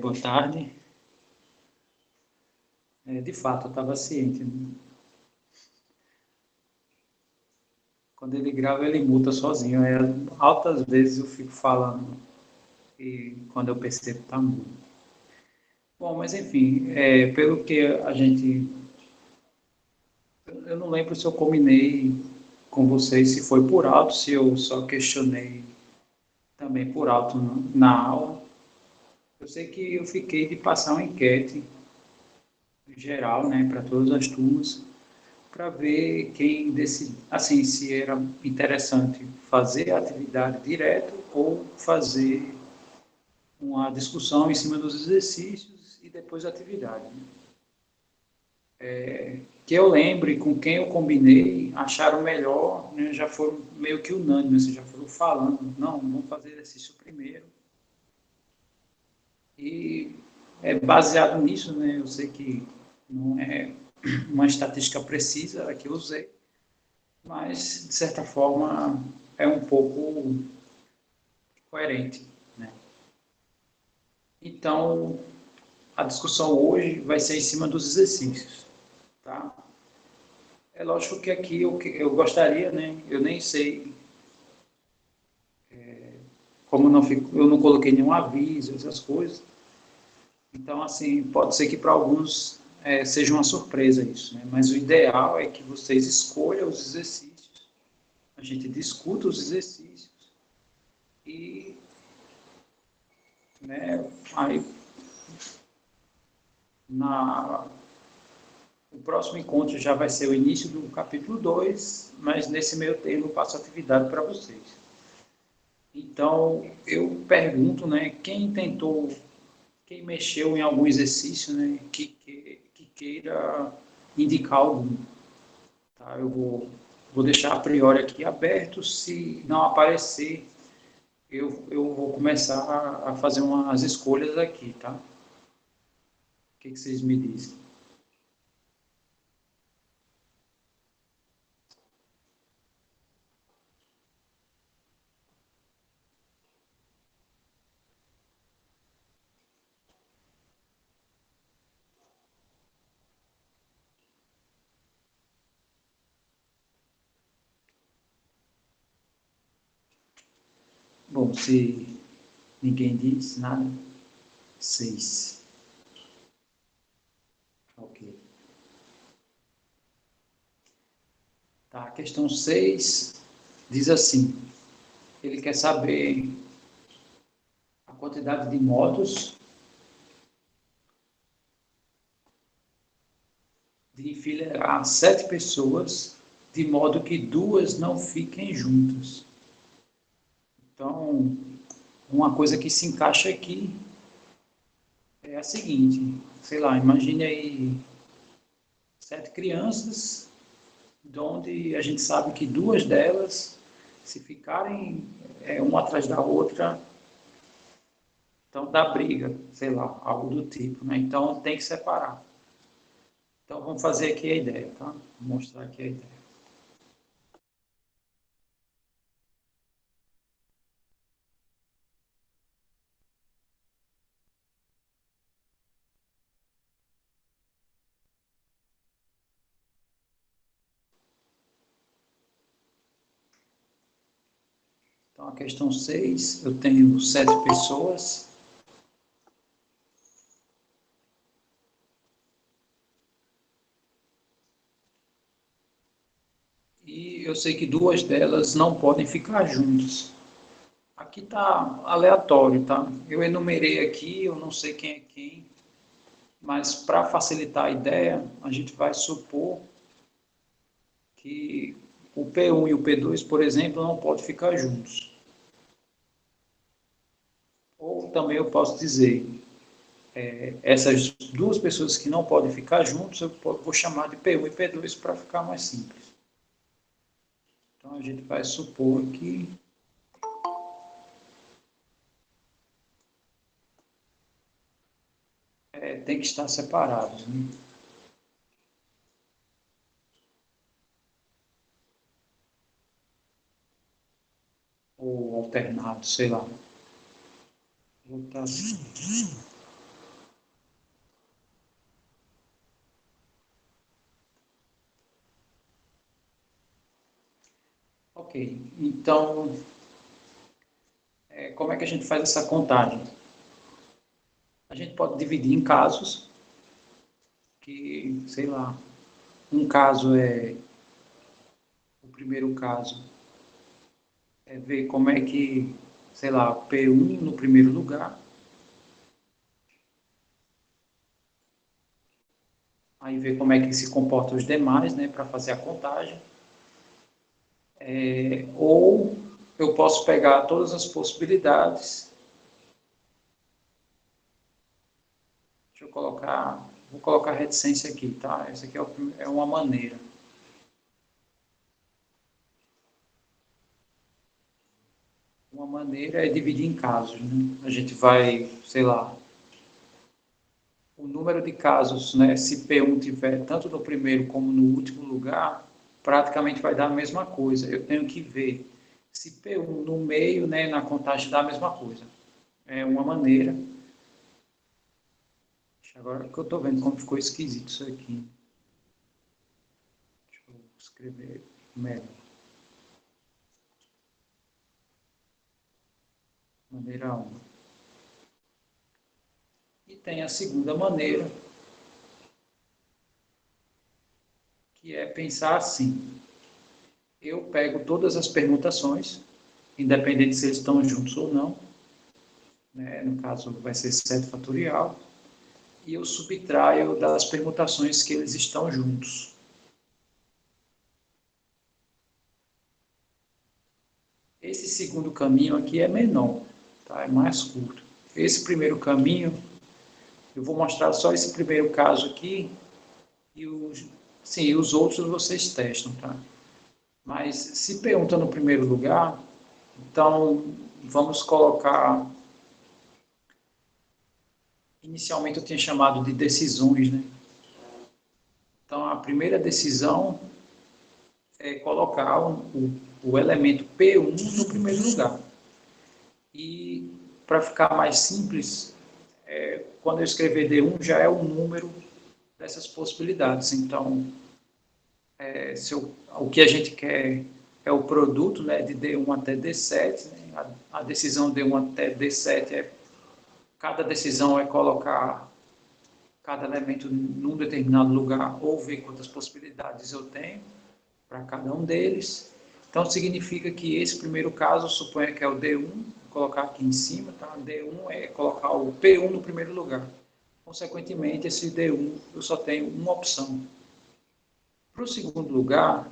Boa tarde. De fato, eu estava ciente, né? Quando ele grava, ele muta sozinho. Altas vezes eu fico falando e quando eu percebo tá mudo. Bom, mas enfim, pelo que a gente. Eu não lembro se eu combinei com vocês, se foi por alto, se eu só questionei também por alto na aula. Eu sei que eu fiquei de passar uma enquete geral, né, para todas as turmas, para ver quem decide, assim, se era interessante fazer a atividade direto ou fazer uma discussão em cima dos exercícios e depois a atividade. Que eu lembre com quem eu combinei, acharam melhor, né, já foram meio que unânimes, já foram falando, não, vamos fazer exercício primeiro. E baseado nisso, né, eu sei que não é uma estatística precisa a que eu usei, mas de certa forma é um pouco coerente, né? Então, a discussão hoje vai ser em cima dos exercícios, tá? É lógico que aqui eu gostaria, né? Eu nem sei como eu não coloquei nenhum aviso, essas coisas. Então, assim, pode ser que para alguns seja uma surpresa isso, né? Mas o ideal é que vocês escolham os exercícios, a gente discuta os exercícios e, né, aí na o próximo encontro já vai ser o início do capítulo 2, mas nesse meio tempo eu passo atividade para vocês. Então, eu pergunto, né, quem tentou, quem mexeu em algum exercício, né, que queira indicar algum. Tá? Vou deixar a priori aqui aberto, se não aparecer, eu vou começar a fazer umas escolhas aqui, tá? O que vocês me dizem? Bom, se ninguém diz nada, 6. Ok. Tá, a questão 6 diz assim: ele quer saber a quantidade de modos de enfileirar 7 pessoas de modo que duas não fiquem juntas. Então, uma coisa que se encaixa aqui é a seguinte: sei lá, imagine aí 7 crianças, onde a gente sabe que duas delas, se ficarem uma atrás da outra, então dá briga, sei lá, algo do tipo, né? Então tem que separar. Então vamos fazer aqui a ideia, tá? Vou mostrar aqui a ideia. Então a questão 6, eu tenho 7 pessoas e eu sei que duas delas não podem ficar juntas. Aqui está aleatório, tá? Eu enumerei aqui, eu não sei quem é quem, mas para facilitar a ideia, a gente vai supor que o P1 e o P2, por exemplo, não podem ficar juntos. Ou também eu posso dizer, essas duas pessoas que não podem ficar juntos, eu vou chamar de P1 e P2 para ficar mais simples. Então a gente vai supor que tem que estar separados, né? Ou alternados, sei lá. Vou botar assim. Ok, então, como é que a gente faz essa contagem? A gente pode dividir em casos, que, sei lá, um caso o primeiro caso é ver como é que, sei lá, P1 no primeiro lugar, aí ver como é que se comportam os demais, né, para fazer a contagem. Ou eu posso pegar todas as possibilidades. Deixa eu colocar, vou colocar reticência aqui, tá? Essa aqui é uma maneira. Uma maneira é dividir em casos, né? A gente vai, sei lá, o número de casos, né? Se P1 tiver tanto no primeiro como no último lugar, praticamente vai dar a mesma coisa. Eu tenho que ver se P1 no meio, né, na contagem dá a mesma coisa. É uma maneira. Agora que eu estou vendo como ficou esquisito isso aqui. Deixa eu escrever melhor. Maneira 1. E tem a segunda maneira, que é pensar assim. Eu pego todas as permutações, independente se eles estão juntos ou não, né? No caso vai ser 7 fatorial, e eu subtraio das permutações que eles estão juntos. Esse segundo caminho aqui é menor, tá? É mais curto. Esse primeiro caminho, eu vou mostrar só esse primeiro caso aqui, e os outros vocês testam, tá? Mas se pergunta no primeiro lugar, então vamos colocar. Inicialmente eu tinha chamado de decisões, né? Então a primeira decisão é colocar o elemento P1 no primeiro lugar. E para ficar mais simples, quando eu escrever D1 já é o número dessas possibilidades. Então, o que a gente quer é o produto, né, de D1 até D7. Né? A decisão D1 até D7 cada decisão é colocar cada elemento num determinado lugar ou ver quantas possibilidades eu tenho para cada um deles. Então, significa que esse primeiro caso, suponha que é o D1, vou colocar aqui em cima, tá? D1 é colocar o P1 no primeiro lugar. Consequentemente, esse D1 eu só tenho uma opção. Para o segundo lugar,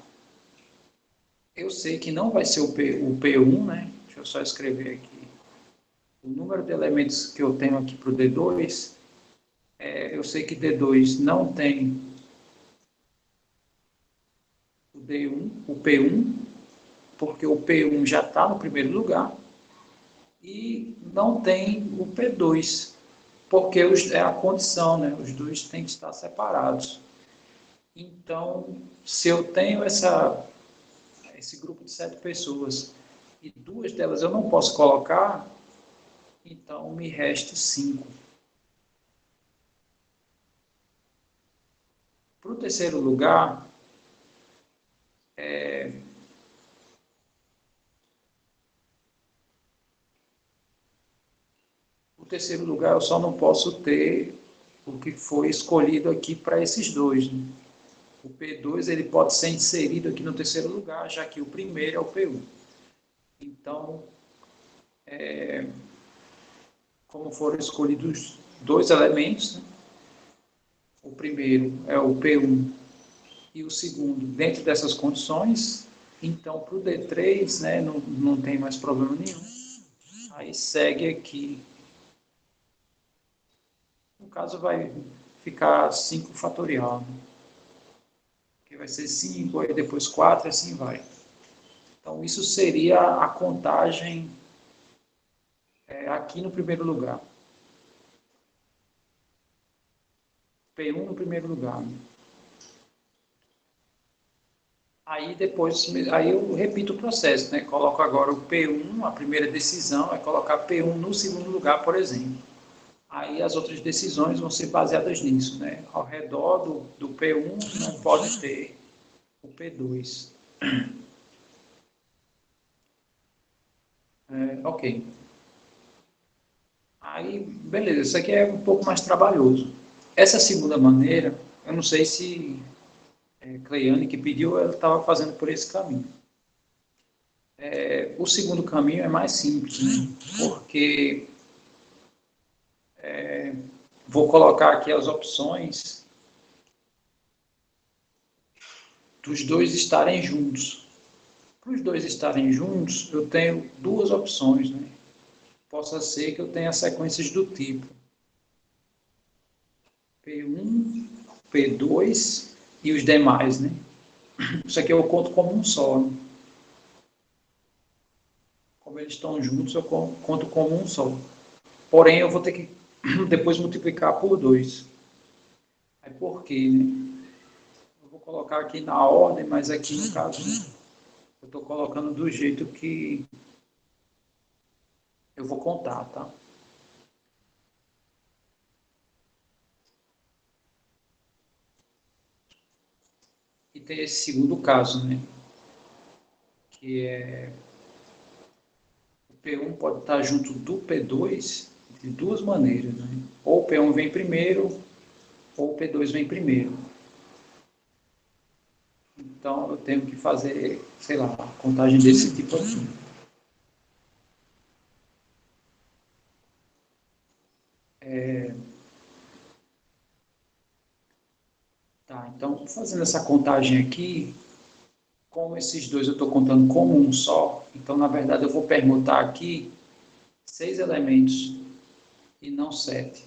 eu sei que não vai ser o P1, né? Deixa eu só escrever aqui. O número de elementos que eu tenho aqui para o D2, eu sei que D2 não tem o D1, o P1, porque o P1 já está no primeiro lugar, e não tem o P2, porque é a condição, né? Os dois têm que estar separados. Então, se eu tenho esse grupo de 7 pessoas e duas delas eu não posso colocar, então me resta 5. Para o terceiro lugar, eu só não posso ter o que foi escolhido aqui para esses dois. Né? O P2 ele pode ser inserido aqui no terceiro lugar, já que o primeiro é o P1. Então, como foram escolhidos dois elementos, né? O primeiro é o P1 e o segundo dentro dessas condições, então para o D3 né, não tem mais problema nenhum. Aí segue aqui. No caso vai ficar 5 fatorial, né? Que vai ser 5, aí depois 4 e assim vai. Então isso seria a contagem aqui no primeiro lugar. P1 no primeiro lugar. Né? Aí depois, aí eu repito o processo, né? Coloco agora o P1, a primeira decisão é colocar P1 no segundo lugar, por exemplo. Aí as outras decisões vão ser baseadas nisso, né? Ao redor do P1 não pode ter o P2. Ok. Aí, beleza, isso aqui é um pouco mais trabalhoso. Essa segunda maneira, eu não sei se Cleiane que pediu, ela estava fazendo por esse caminho. O segundo caminho é mais simples, né? Porque vou colocar aqui as opções dos dois estarem juntos. Para os dois estarem juntos, eu tenho duas opções, né? Possa ser que eu tenha sequências do tipo P1, P2 e os demais, né? Isso aqui eu conto como um só, né? Como eles estão juntos, eu conto como um só. Porém, eu vou ter que depois multiplicar por 2. Aí por quê, né? Eu vou colocar aqui na ordem, mas aqui no caso eu estou colocando do jeito que eu vou contar, tá? E tem esse segundo caso, né? Que é o P1 pode estar junto do P2 de duas maneiras, né? Ou o P1 vem primeiro, ou o P2 vem primeiro. Então eu tenho que fazer, sei lá, contagem desse tipo aqui. Tá, então fazendo essa contagem aqui, como esses dois eu estou contando como um só, então na verdade eu vou permutar aqui 6 elementos e não 7.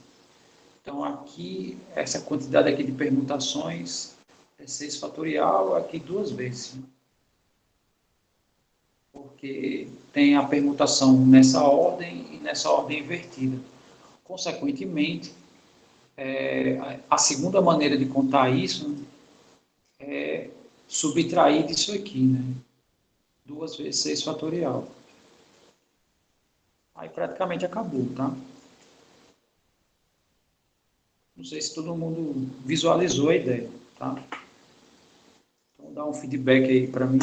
Então aqui, essa quantidade aqui de permutações é 6 fatorial, aqui duas vezes, né? Porque tem a permutação nessa ordem e nessa ordem invertida. Consequentemente, a segunda maneira de contar isso, né, é subtrair disso aqui, né? 2 vezes 6 fatorial. Aí praticamente acabou, tá? Não sei se todo mundo visualizou a ideia, tá? Então dá um feedback aí para mim.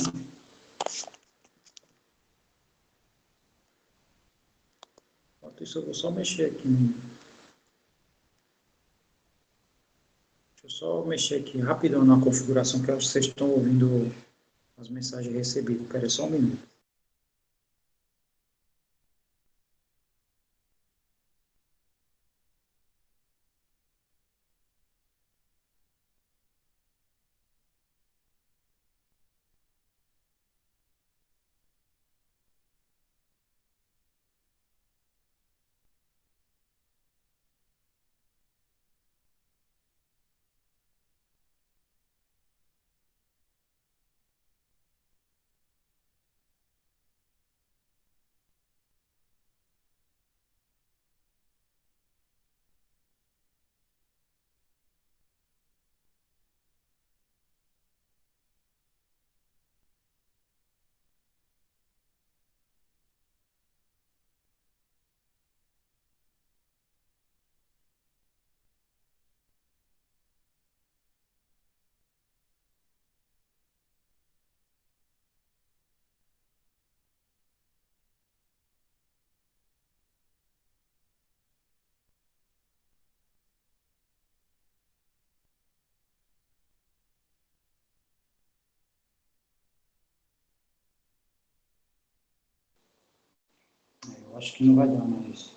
Enquanto isso eu vou só mexer aqui. Deixa eu só mexer aqui rapidão na configuração que vocês estão ouvindo as mensagens recebidas. Espera só um minuto. Eu acho que não vai dar mais.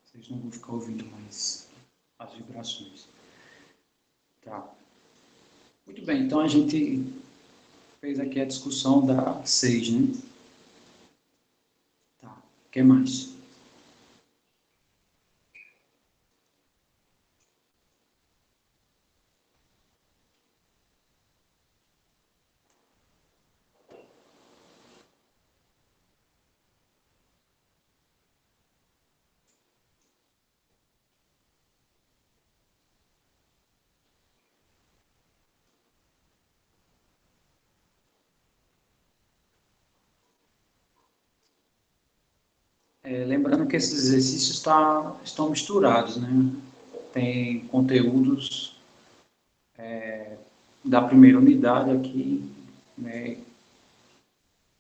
Vocês não vão ficar ouvindo mais as vibrações. Tá. Muito bem, então a gente fez aqui a discussão da 6, né? Tá. O que mais? Lembrando que esses exercícios estão misturados, né? Tem conteúdos da primeira unidade aqui, né?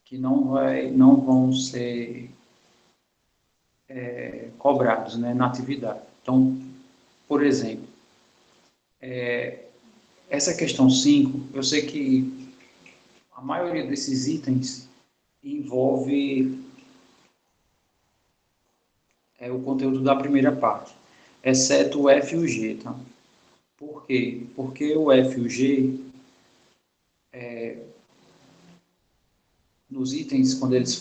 que não vão ser cobrados, né, na atividade. Então, por exemplo, essa questão 5, eu sei que a maioria desses itens envolve o conteúdo da primeira parte, exceto o F e o G, tá? Por quê? Porque o F e o G, nos itens, quando eles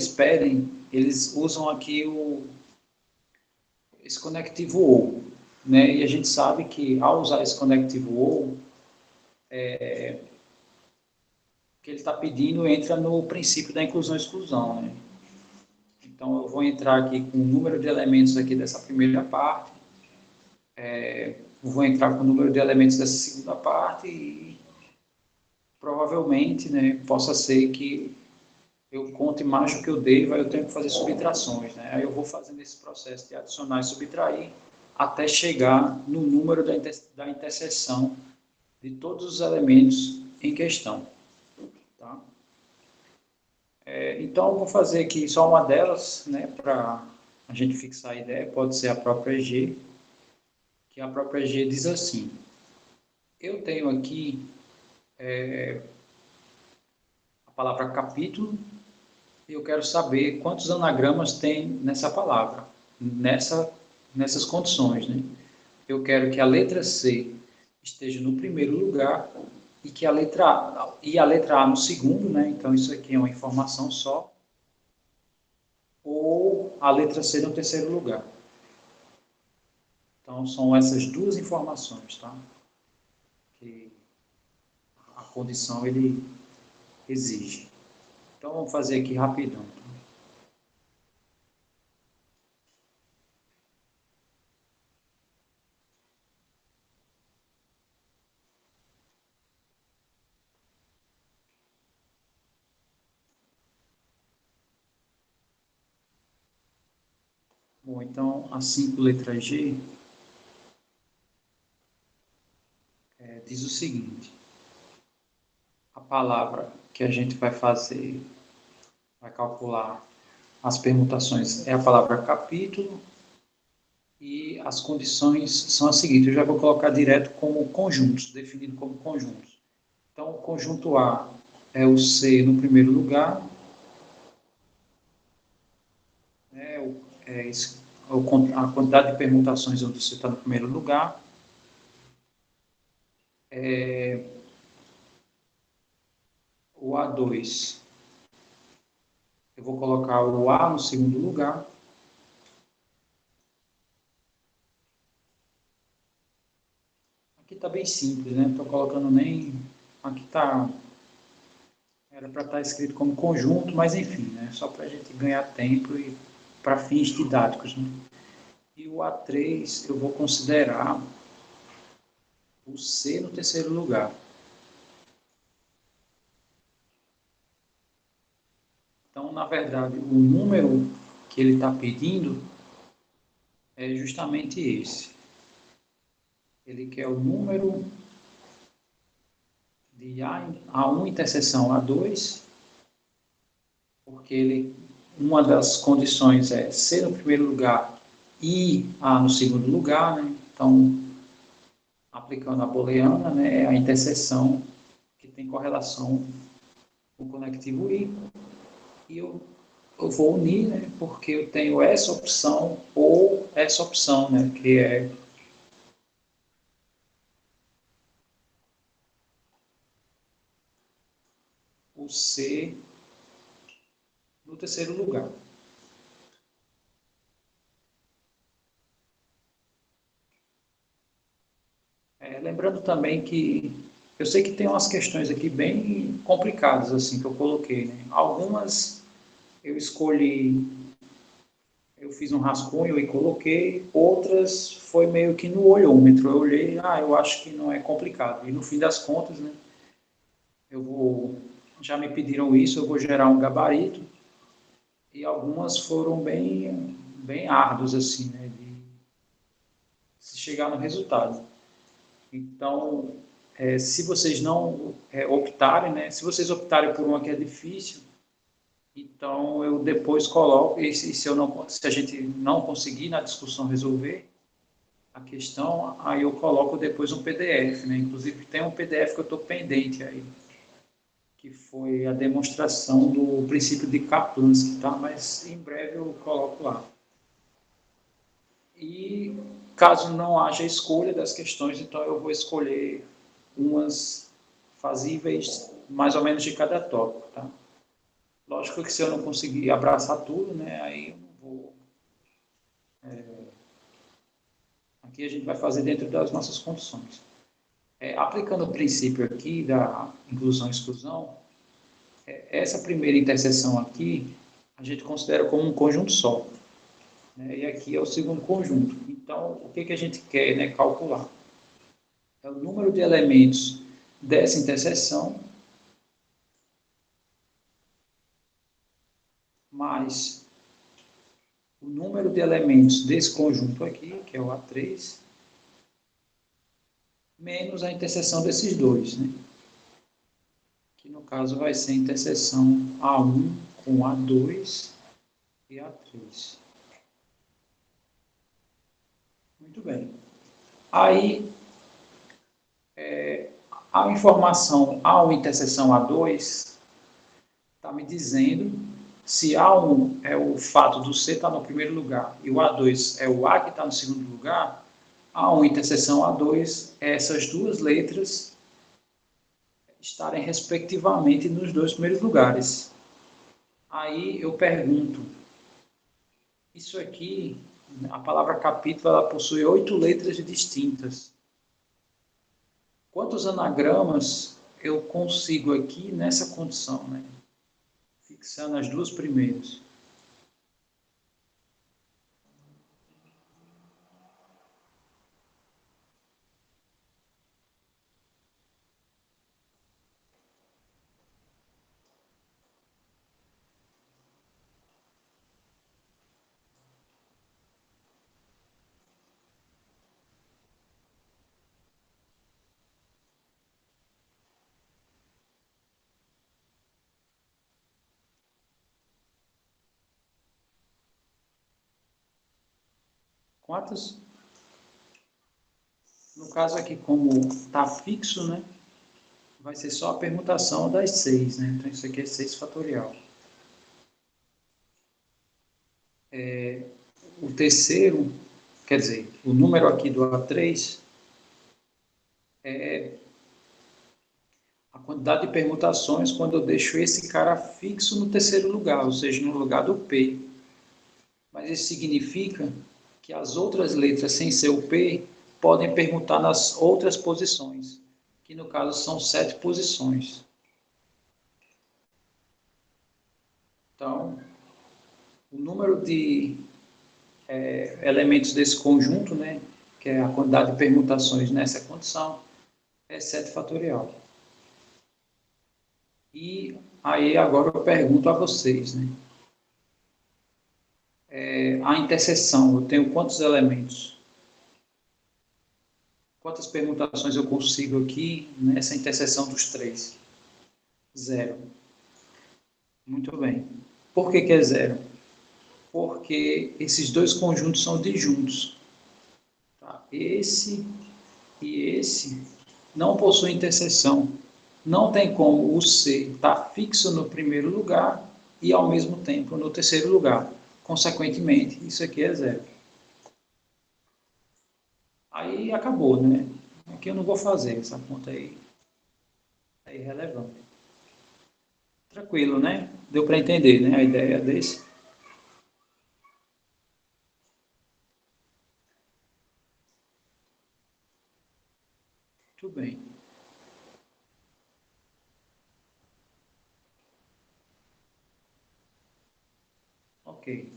pedem, eles usam aqui esse conectivo OU, né? E a gente sabe que ao usar esse conectivo OU, que ele está pedindo entra no princípio da inclusão e exclusão, né? Então, eu vou entrar aqui com o número de elementos aqui dessa primeira parte, vou entrar com o número de elementos dessa segunda parte e provavelmente, né, possa ser que eu conte mais do que eu devo, aí eu tenho que fazer subtrações, né? Aí eu vou fazendo esse processo de adicionar e subtrair até chegar no número da interseção de todos os elementos em questão, tá? Então, eu vou fazer aqui só uma delas, né, para a gente fixar a ideia, pode ser a própria G, que a própria G diz assim: eu tenho aqui a palavra capítulo e eu quero saber quantos anagramas tem nessa palavra, nessas condições, né? Eu quero que a letra C esteja no primeiro lugar e que a letra A no segundo, né? Então isso aqui é uma informação só, ou a letra C no terceiro lugar. Então são essas duas informações, tá? Que a condição ele exige. Então vamos fazer aqui rapidão. Tá? Bom, então a 5 letra G diz o seguinte: a palavra que a gente vai fazer, vai calcular as permutações é a palavra capítulo e as condições são as seguintes. Eu já vou colocar direto como conjuntos, definido como conjuntos. Então, o conjunto A é o C no primeiro lugar, né, a quantidade de permutações onde você está no primeiro lugar. O A2, eu vou colocar o A no segundo lugar. Aqui está bem simples, né? Não estou colocando nem... Aqui está... Era para estar escrito como conjunto, mas enfim, né? Só para a gente ganhar tempo e para fins didáticos, né? E o A3 eu vou considerar o C no terceiro lugar. Então, na verdade, o número que ele está pedindo é justamente esse. Ele quer o número de A1 interseção A2, porque uma das condições é C no primeiro lugar e A no segundo lugar, né? Então, aplicando a booleana, né, é a interseção que tem correlação com o conectivo e eu vou unir, né, porque eu tenho essa opção ou essa opção, né, que é o C no terceiro lugar. Lembrando também que eu sei que tem umas questões aqui bem complicadas, assim, que eu coloquei, né? Algumas eu escolhi, eu fiz um rascunho e coloquei, outras foi meio que no olhômetro. Eu olhei, eu acho que não é complicado. E no fim das contas, né, já me pediram isso, eu vou gerar um gabarito, e algumas foram bem árduas, assim, né, de se chegar no resultado. Então, se vocês não optarem, né, se vocês optarem por uma que é difícil, então eu depois coloco, e se a gente não conseguir na discussão resolver a questão, aí eu coloco depois um PDF, né? Inclusive tem um PDF que eu estou pendente aí, que foi a demonstração do princípio de Kaplanski, tá? Mas em breve eu coloco lá. E caso não haja escolha das questões, então eu vou escolher umas fazíveis mais ou menos de cada tópico, tá? Lógico que se eu não conseguir abraçar tudo, né, aí eu não vou. Aqui a gente vai fazer dentro das nossas condições. Aplicando o princípio aqui da inclusão e exclusão, essa primeira interseção aqui a gente considera como um conjunto só, né, e aqui é o segundo conjunto. Então, o que a gente quer, né, calcular? É o número de elementos dessa interseção mais o número de elementos desse conjunto aqui, que é o A3, menos a interseção desses dois, né? Que no caso vai ser a interseção A1 com A2 e A3. Muito bem. Aí, a informação A1 interseção A2 está me dizendo se A1 é o fato do C estar no primeiro lugar e o A2 é o A que está no segundo lugar, A1 interseção A2 é essas duas letras estarem respectivamente nos dois primeiros lugares. Aí eu pergunto, isso aqui, a palavra capítulo, ela possui 8 letras distintas. Quantos anagramas eu consigo aqui nessa condição, né? Fixando as duas primeiras? Quantas? No caso aqui, como está fixo, né? Vai ser só a permutação das 6, né? Então isso aqui é 6 fatorial. O terceiro, quer dizer, o número aqui do A3 é a quantidade de permutações quando eu deixo esse cara fixo no terceiro lugar, ou seja, no lugar do P. Mas isso significa que as outras letras sem ser o P podem permutar nas outras posições, que no caso são 7 posições. Então, o número de elementos desse conjunto, né, que é a quantidade de permutações nessa condição, é 7 fatorial. E aí agora eu pergunto a vocês, né, a interseção, eu tenho quantos elementos? Quantas permutações eu consigo aqui nessa interseção dos três? Zero. Muito bem. Por que é zero? Porque esses dois conjuntos são disjuntos. Tá? Esse e esse não possuem interseção. Não tem como o C estar fixo no primeiro lugar e, ao mesmo tempo, no terceiro lugar. Consequentemente, isso aqui é zero. Aí acabou, né? Aqui eu não vou fazer, essa conta aí é irrelevante. Tranquilo, né? Deu para entender, né? A ideia desse. Tudo bem. Ok.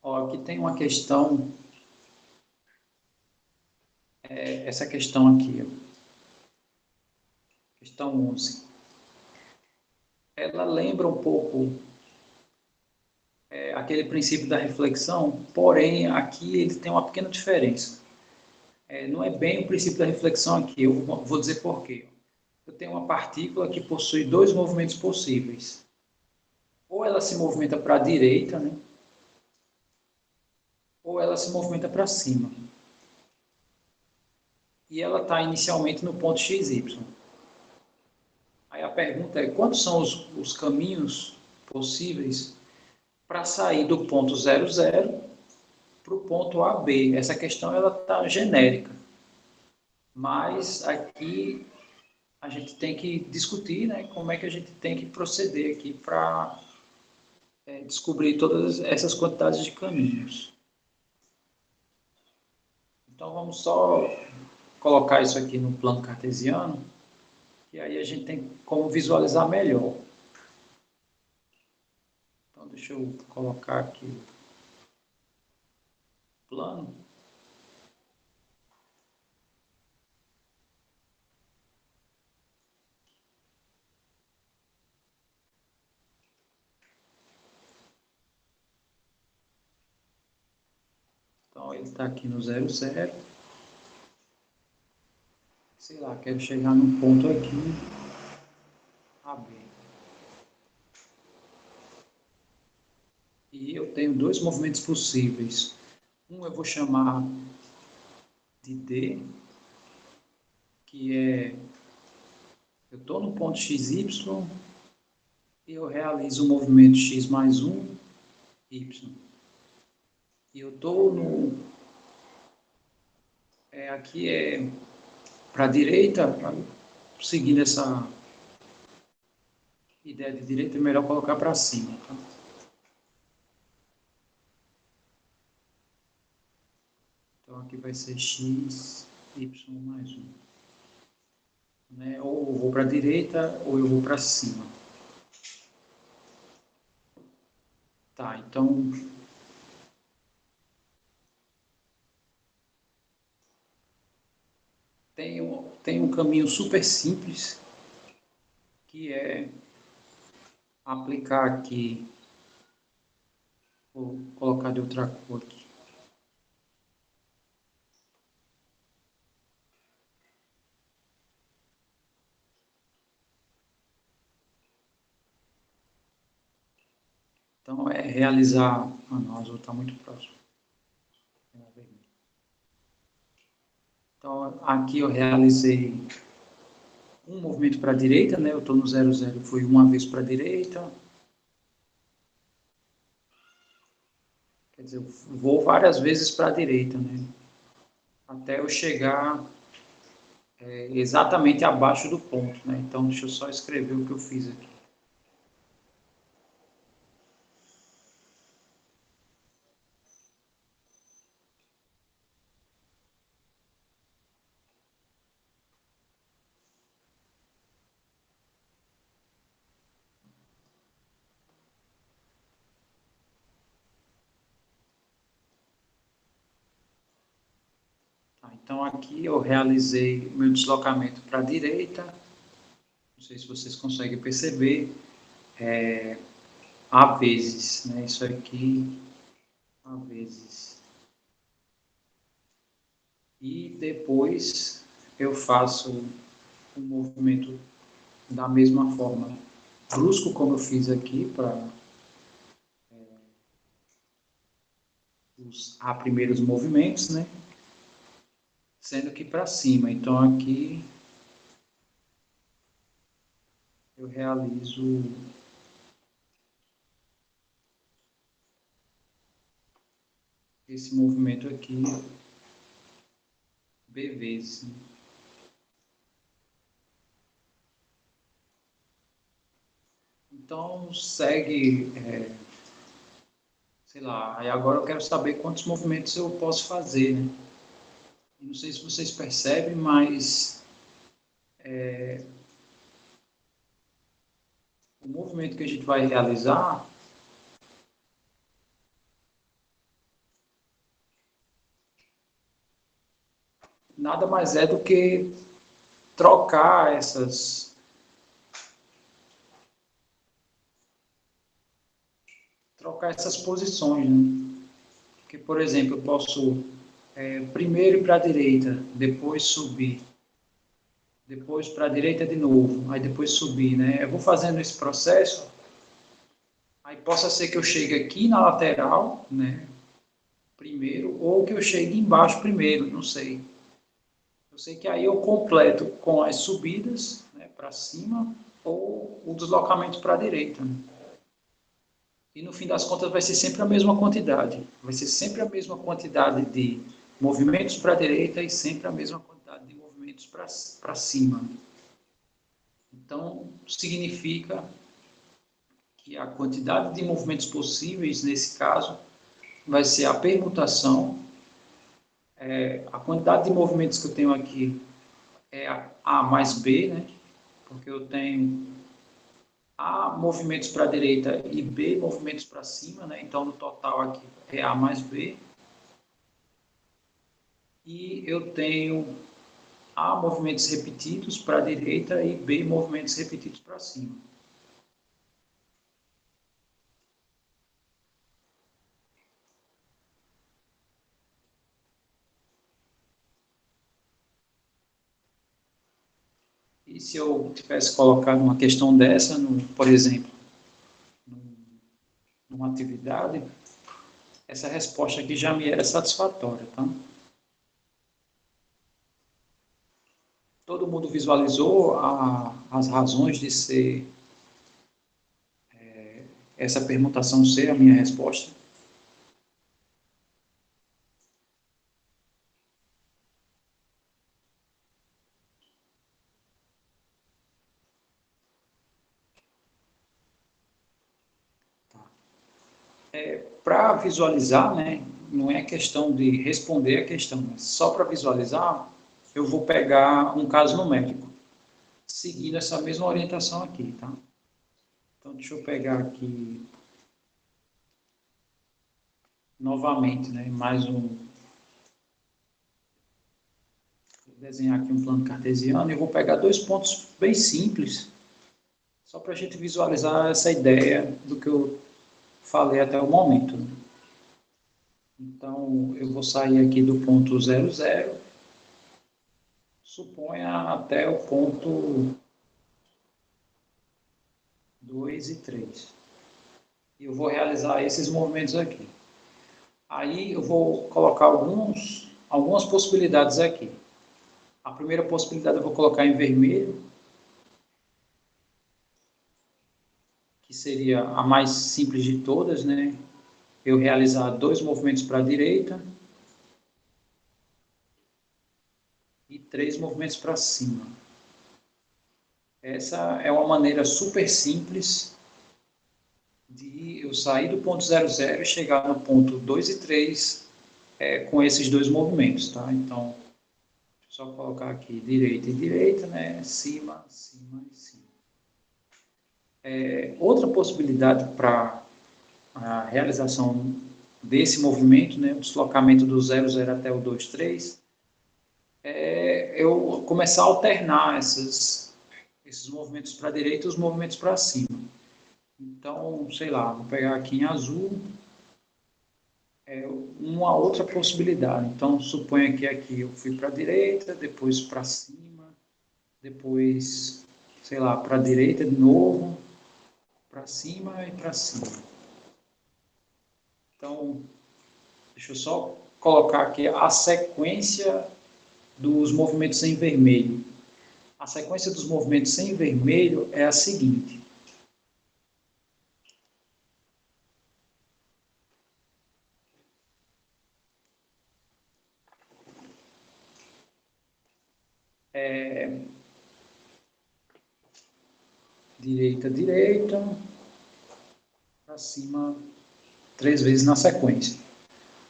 Ó, aqui tem uma questão, essa questão aqui, ó. Questão 11. ela lembra um pouco aquele princípio da reflexão, porém aqui ele tem uma pequena diferença. Não é bem o princípio da reflexão aqui, eu vou dizer por quê. Eu tenho uma partícula que possui dois movimentos possíveis. Ou ela se movimenta para a direita, né? Ou ela se movimenta para cima. E ela está inicialmente no ponto XY. Aí a pergunta é, quantos são os caminhos possíveis para sair do ponto 00 para o ponto AB? Essa questão está genérica. Mas aqui a gente tem que discutir, né, como é que a gente tem que proceder aqui para descobrir todas essas quantidades de caminhos. Então vamos só colocar isso aqui no plano cartesiano, e aí a gente tem como visualizar melhor. Então deixa eu colocar aqui o plano. Então ele está aqui no 00. Sei lá, quero chegar num ponto aqui, AB. E eu tenho dois movimentos possíveis. Um eu vou chamar de D, que é, eu estou no ponto XY e eu realizo o movimento X mais 1, Y. E eu estou no... aqui é para a direita, seguindo essa ideia de direita, é melhor colocar para cima. Tá? Então aqui vai ser X, Y mais 1. Né? Ou eu vou para a direita ou eu vou para cima. Tá, então tem um caminho super simples, que é aplicar aqui, vou colocar de outra cor aqui. Então é realizar, não, o azul está muito próximo. Então aqui eu realizei um movimento para a direita, né? Eu estou no 00, fui uma vez para a direita. Quer dizer, eu vou várias vezes para a direita, né? Até eu chegar exatamente abaixo do ponto, né? Então, deixa eu só escrever o que eu fiz aqui. Tá, então, aqui eu realizei meu deslocamento para a direita. Não sei se vocês conseguem perceber. A vezes, né? Isso aqui, a vezes. E depois eu faço um movimento da mesma forma, brusco como eu fiz aqui para os primeiros movimentos, né? Sendo que para cima. Então aqui eu realizo esse movimento aqui B vezes. Né? Então segue, sei lá, aí agora eu quero saber quantos movimentos eu posso fazer, né? E não sei se vocês percebem, mas o movimento que a gente vai realizar nada mais é do que trocar trocar essas posições, né? Porque, por exemplo, eu posso primeiro ir para a direita, depois subir, depois para a direita de novo, aí depois subir, né? Eu vou fazendo esse processo, aí possa ser que eu chegue aqui na lateral, né? Primeiro, ou que eu chegue embaixo primeiro, não sei. Eu sei que aí eu completo com as subidas, né, para cima, ou o deslocamento para a direita, né? E no fim das contas vai ser sempre a mesma quantidade. Vai ser sempre a mesma quantidade de movimentos para a direita e sempre a mesma quantidade de movimentos para cima. Então, significa que a quantidade de movimentos possíveis, nesse caso, vai ser a permutação. A quantidade de movimentos que eu tenho aqui é A mais B, né? Porque eu tenho A movimentos para a direita e B movimentos para cima, né? Então, no total aqui é A mais B. E eu tenho A movimentos repetidos para a direita e B movimentos repetidos para cima. E se eu tivesse colocado uma questão dessa, por exemplo, numa atividade, essa resposta aqui já me era satisfatória, tá? Todo mundo visualizou as razões de ser essa permutação ser a minha resposta? Para visualizar, né, não é questão de responder a questão, mas só para visualizar, eu vou pegar um caso numérico, seguindo essa mesma orientação aqui, tá? Então, deixa eu pegar aqui novamente, né, mais um, vou desenhar aqui um plano cartesiano e vou pegar dois pontos bem simples, só para a gente visualizar essa ideia do que eu falei até o momento, né? Então, eu vou sair aqui do ponto 00, suponha até o ponto 2 e 3. E eu vou realizar esses movimentos aqui. Aí eu vou colocar algumas possibilidades aqui. A primeira possibilidade eu vou colocar em vermelho, que seria a mais simples de todas, né? Eu realizar dois movimentos para a direita e três movimentos para cima. Essa é uma maneira super simples de eu sair do ponto 00 e chegar no ponto 2 e 3 com esses dois movimentos, tá? Então, só colocar aqui direita e direita, né? Cima, cima e cima. Outra possibilidade para a realização desse movimento, né? O deslocamento do 00 até o 23, é eu começar a alternar esses movimentos para a direita e os movimentos para cima. Então, sei lá, vou pegar aqui em azul uma outra possibilidade. Então, suponha que aqui eu fui para a direita, depois para cima, depois, sei lá, para a direita de novo, para cima e para cima. Então, deixa eu só colocar aqui a sequência dos movimentos em vermelho. A sequência dos movimentos em vermelho é a seguinte. Direita, direita, para cima, três vezes na sequência.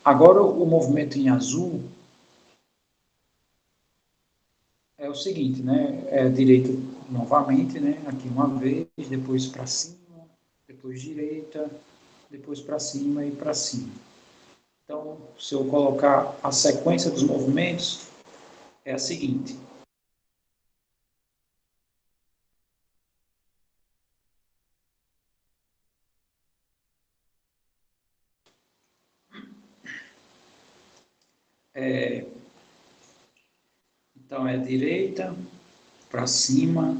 Agora, o movimento em azul é o seguinte, né? É direita novamente, né? Aqui uma vez, depois para cima, depois direita, depois para cima e para cima. Então, se eu colocar a sequência dos movimentos, é a seguinte. Então, é direita, para cima,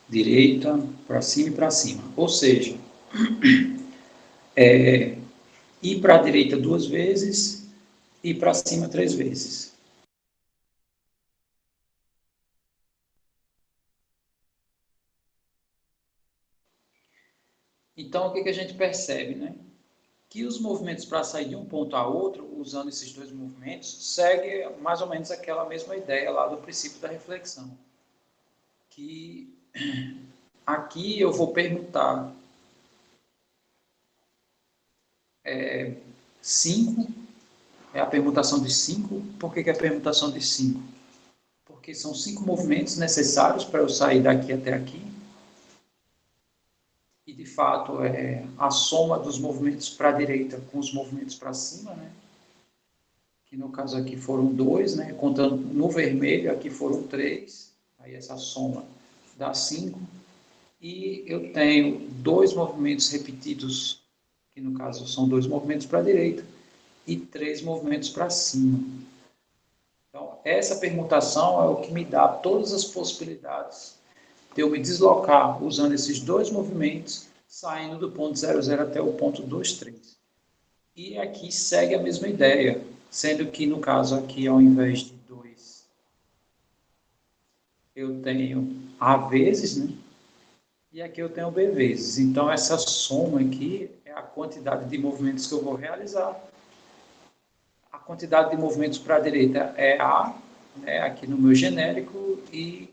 direita, para cima e para cima. Ou seja, ir para a direita 2 vezes e para cima 3 vezes. Então, o que a gente percebe, né? Que os movimentos para sair de um ponto a outro, usando esses dois movimentos, segue mais ou menos aquela mesma ideia lá do princípio da reflexão. Que aqui eu vou perguntar 5, é a permutação de 5. Por que é a permutação de 5? Porque são 5 movimentos necessários para eu sair daqui até aqui. E, de fato, é a soma dos movimentos para a direita com os movimentos para cima, né? Que no caso aqui foram 2, né? Contando no vermelho, aqui foram 3. Aí essa soma dá 5. E eu tenho 2 movimentos repetidos, que no caso são 2 movimentos para a direita, e 3 movimentos para cima. Então, essa permutação é o que me dá todas as possibilidades de eu me deslocar usando esses 2 movimentos, saindo do ponto 00 até o ponto 23. E aqui segue a mesma ideia, sendo que no caso aqui, ao invés de 2, eu tenho A vezes, né? E aqui eu tenho B vezes. Então, essa soma aqui é a quantidade de movimentos que eu vou realizar. A quantidade de movimentos para a direita é A, né, aqui no meu genérico, e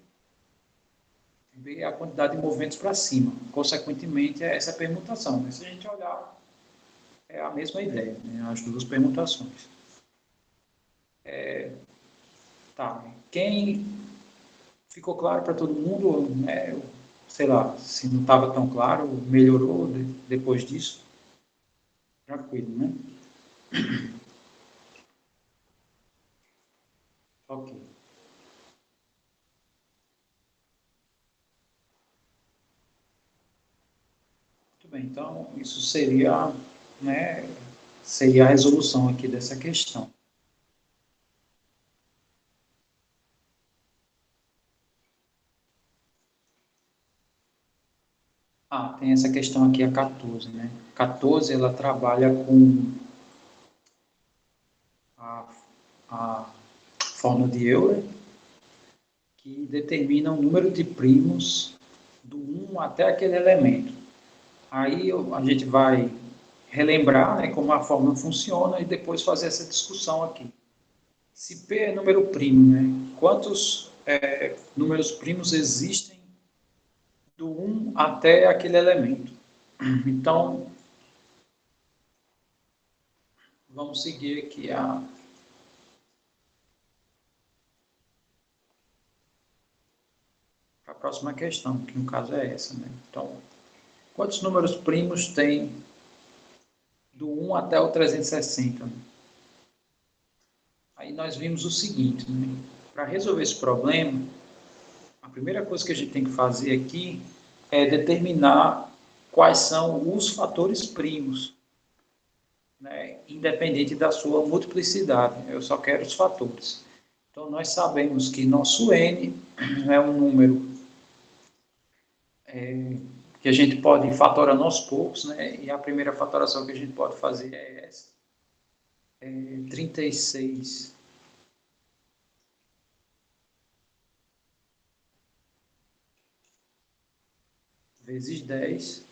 B é a quantidade de movimentos para cima. Consequentemente, é essa permutação. Mas se a gente olhar, é a mesma ideia, né, as duas permutações. Tá. Quem ficou claro para todo mundo, né, sei lá, se não estava tão claro, melhorou depois disso? Tranquilo, né? Ok. Muito bem, então isso seria, né, seria a resolução aqui dessa questão. Ah, tem essa questão aqui, a 14, né? 14, ela trabalha com a, a fórmula de Euler, que determina o número de primos do 1 até aquele elemento. Aí a gente vai relembrar, né, como a fórmula funciona e depois fazer essa discussão aqui. Se P é número primo, né, quantos números primos existem do 1 até aquele elemento? Então, vamos seguir aqui a próxima questão, que no caso é essa, né? Então, quantos números primos tem do 1 até o 360? Né? Aí nós vimos o seguinte, né? Para resolver esse problema, a primeira coisa que a gente tem que fazer aqui é determinar quais são os fatores primos, né? Independente da sua multiplicidade. Eu só quero os fatores. Então, nós sabemos que nosso n é um número que a gente pode ir fatorando aos poucos, né? E a primeira fatoração que a gente pode fazer é essa. 36 vezes 10,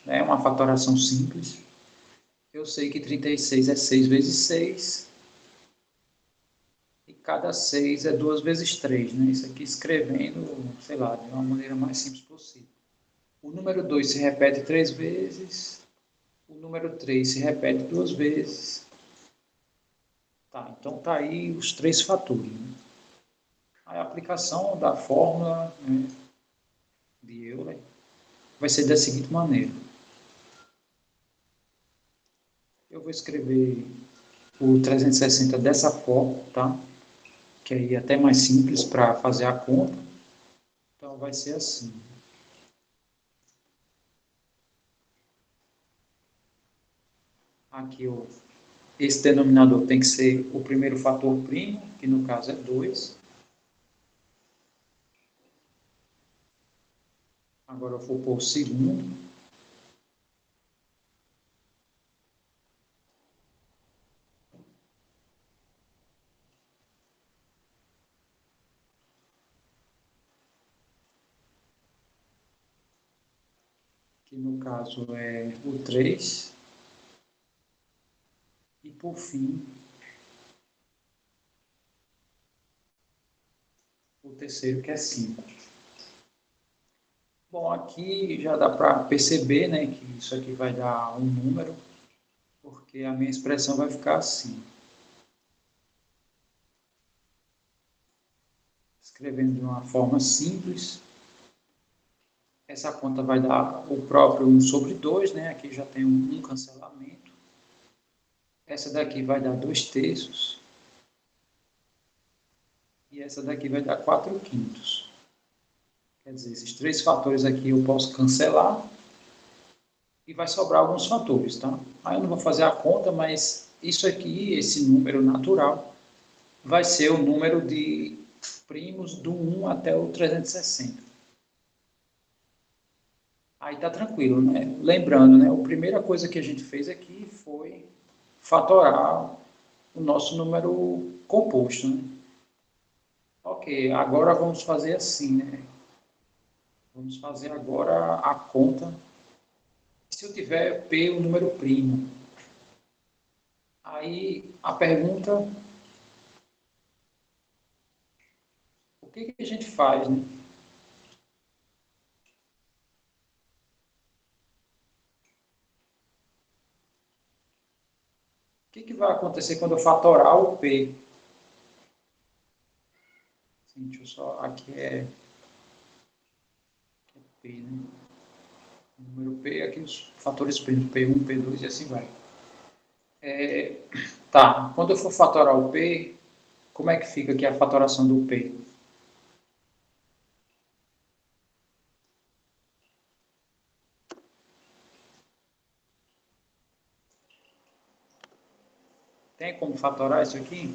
né? Uma fatoração simples. Eu sei que 36 é 6 vezes 6, e cada 6 é 2 vezes 3, né? Isso aqui escrevendo, sei lá, de uma maneira mais simples possível. O número 2 se repete 3 vezes, o número 3 se repete 2 vezes. Tá, então tá aí os 3 fatores. Né? A aplicação da fórmula, né, de Euler vai ser da seguinte maneira. Eu vou escrever o 360 dessa forma, tá? Que aí é até mais simples para fazer a conta. Então vai ser assim. Aqui eu esse denominador tem que ser o primeiro fator primo, que no caso é 2. Agora eu vou pôr o segundo. Que no caso é o 3. E por fim, o terceiro, que é 5. Bom, aqui já dá para perceber, né, que isso aqui vai dar um número, porque a minha expressão vai ficar assim. Escrevendo de uma forma simples, essa conta vai dar o próprio 1 sobre 2, né? Aqui já tem um cancelamento. Essa daqui vai dar 2 terços. E essa daqui vai dar 4 quintos. Quer dizer, esses três fatores aqui eu posso cancelar e vai sobrar alguns fatores, tá? Aí eu não vou fazer a conta, mas isso aqui, esse número natural, vai ser o número de primos do 1 até o 360. Aí tá tranquilo, né? Lembrando, né? A primeira coisa que a gente fez aqui foi fatorar o nosso número composto, né? Ok, agora vamos fazer assim, né? Vamos fazer agora a conta. Se eu tiver P, o número primo, aí a pergunta, o que que a gente faz, né? O que que vai acontecer quando eu fatorar o P? Sim, deixa eu só, aqui é P, né? O número P, aqui os fatores primos, P1, P2 e assim vai. Tá, quando eu for fatorar o P, como é que fica aqui a fatoração do P? Tem como fatorar isso aqui?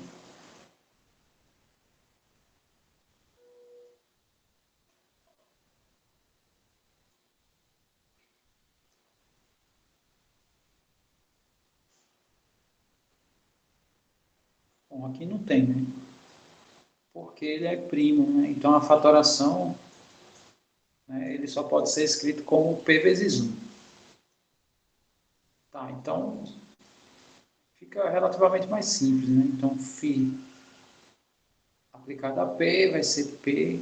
Bom, aqui não tem, né? Porque ele é primo, né? Então a fatoração, né, ele só pode ser escrito como P vezes 1. Tá, então fica relativamente mais simples, né? Então, φ aplicado a P vai ser P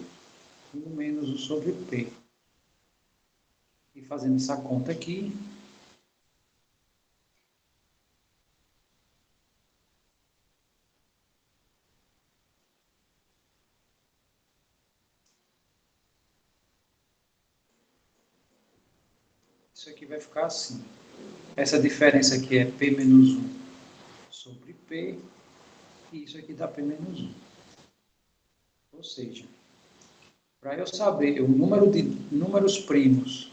1 menos 1 sobre P. E fazendo essa conta aqui, isso aqui vai ficar assim. Essa diferença aqui é P menos 1 sobre P, e isso aqui dá P menos 1. Ou seja, para eu saber o número de números primos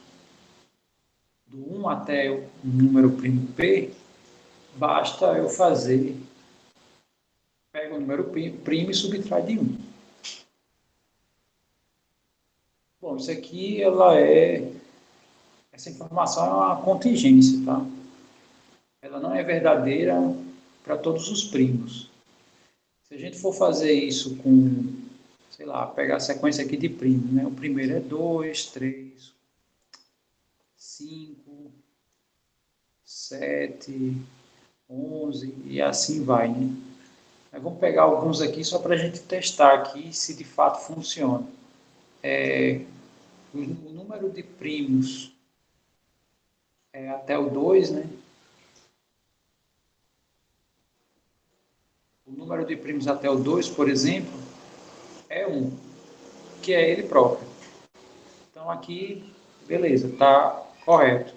do 1 até o número primo P, basta eu fazer, pega o número primo e subtrai de 1. Bom, isso aqui, essa informação é uma contingência, tá? Ela não é verdadeira para todos os primos. Se a gente for fazer isso com, sei lá, pegar a sequência aqui de primos, né? O primeiro é 2, 3, 5, 7, 11 e assim vai, né? Mas vamos pegar alguns aqui só para a gente testar aqui se de fato funciona. O número de primos é até o 2, né? O número de primos até o 2, por exemplo, é 1, que é ele próprio. Então aqui, beleza, está correto.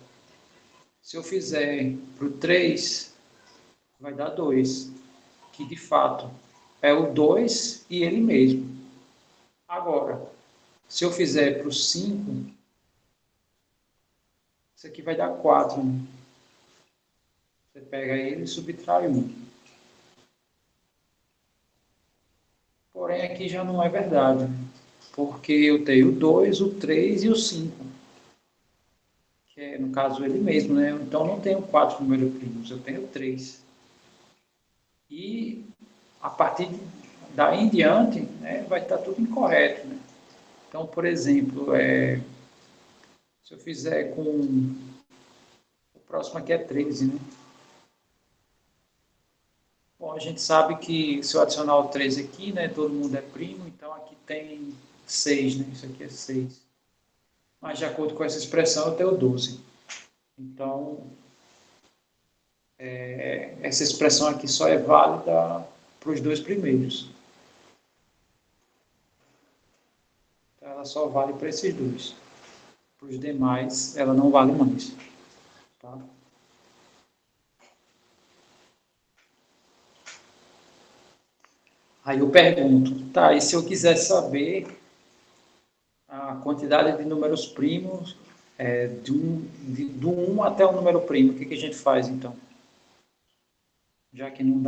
Se eu fizer para o 3, vai dar 2, que de fato é o 2 e ele mesmo. Agora, se eu fizer para o 5, isso aqui vai dar 4. Né? pega ele e subtrai 1. Porém, aqui já não é verdade, né? Porque eu tenho o 2, o 3 e o 5, que é, no caso, ele mesmo, né? Então, não tenho 4 números primos, eu tenho 3. E a partir daí em diante, né, vai estar tudo incorreto, né? Então, por exemplo, se eu fizer com... O próximo aqui é 13, né? Bom, a gente sabe que se eu adicionar o 13 aqui, né, todo mundo é primo, então aqui tem 6, né? Isso aqui é 6. Mas de acordo com essa expressão, eu tenho 12. Então, essa expressão aqui só é válida para os dois primeiros. Então, ela só vale para esses dois. Para os demais, ela não vale mais. Tá? Aí eu pergunto, tá, e se eu quiser saber a quantidade de números primos do 1 até o número primo, o que, que a gente faz então? Já que não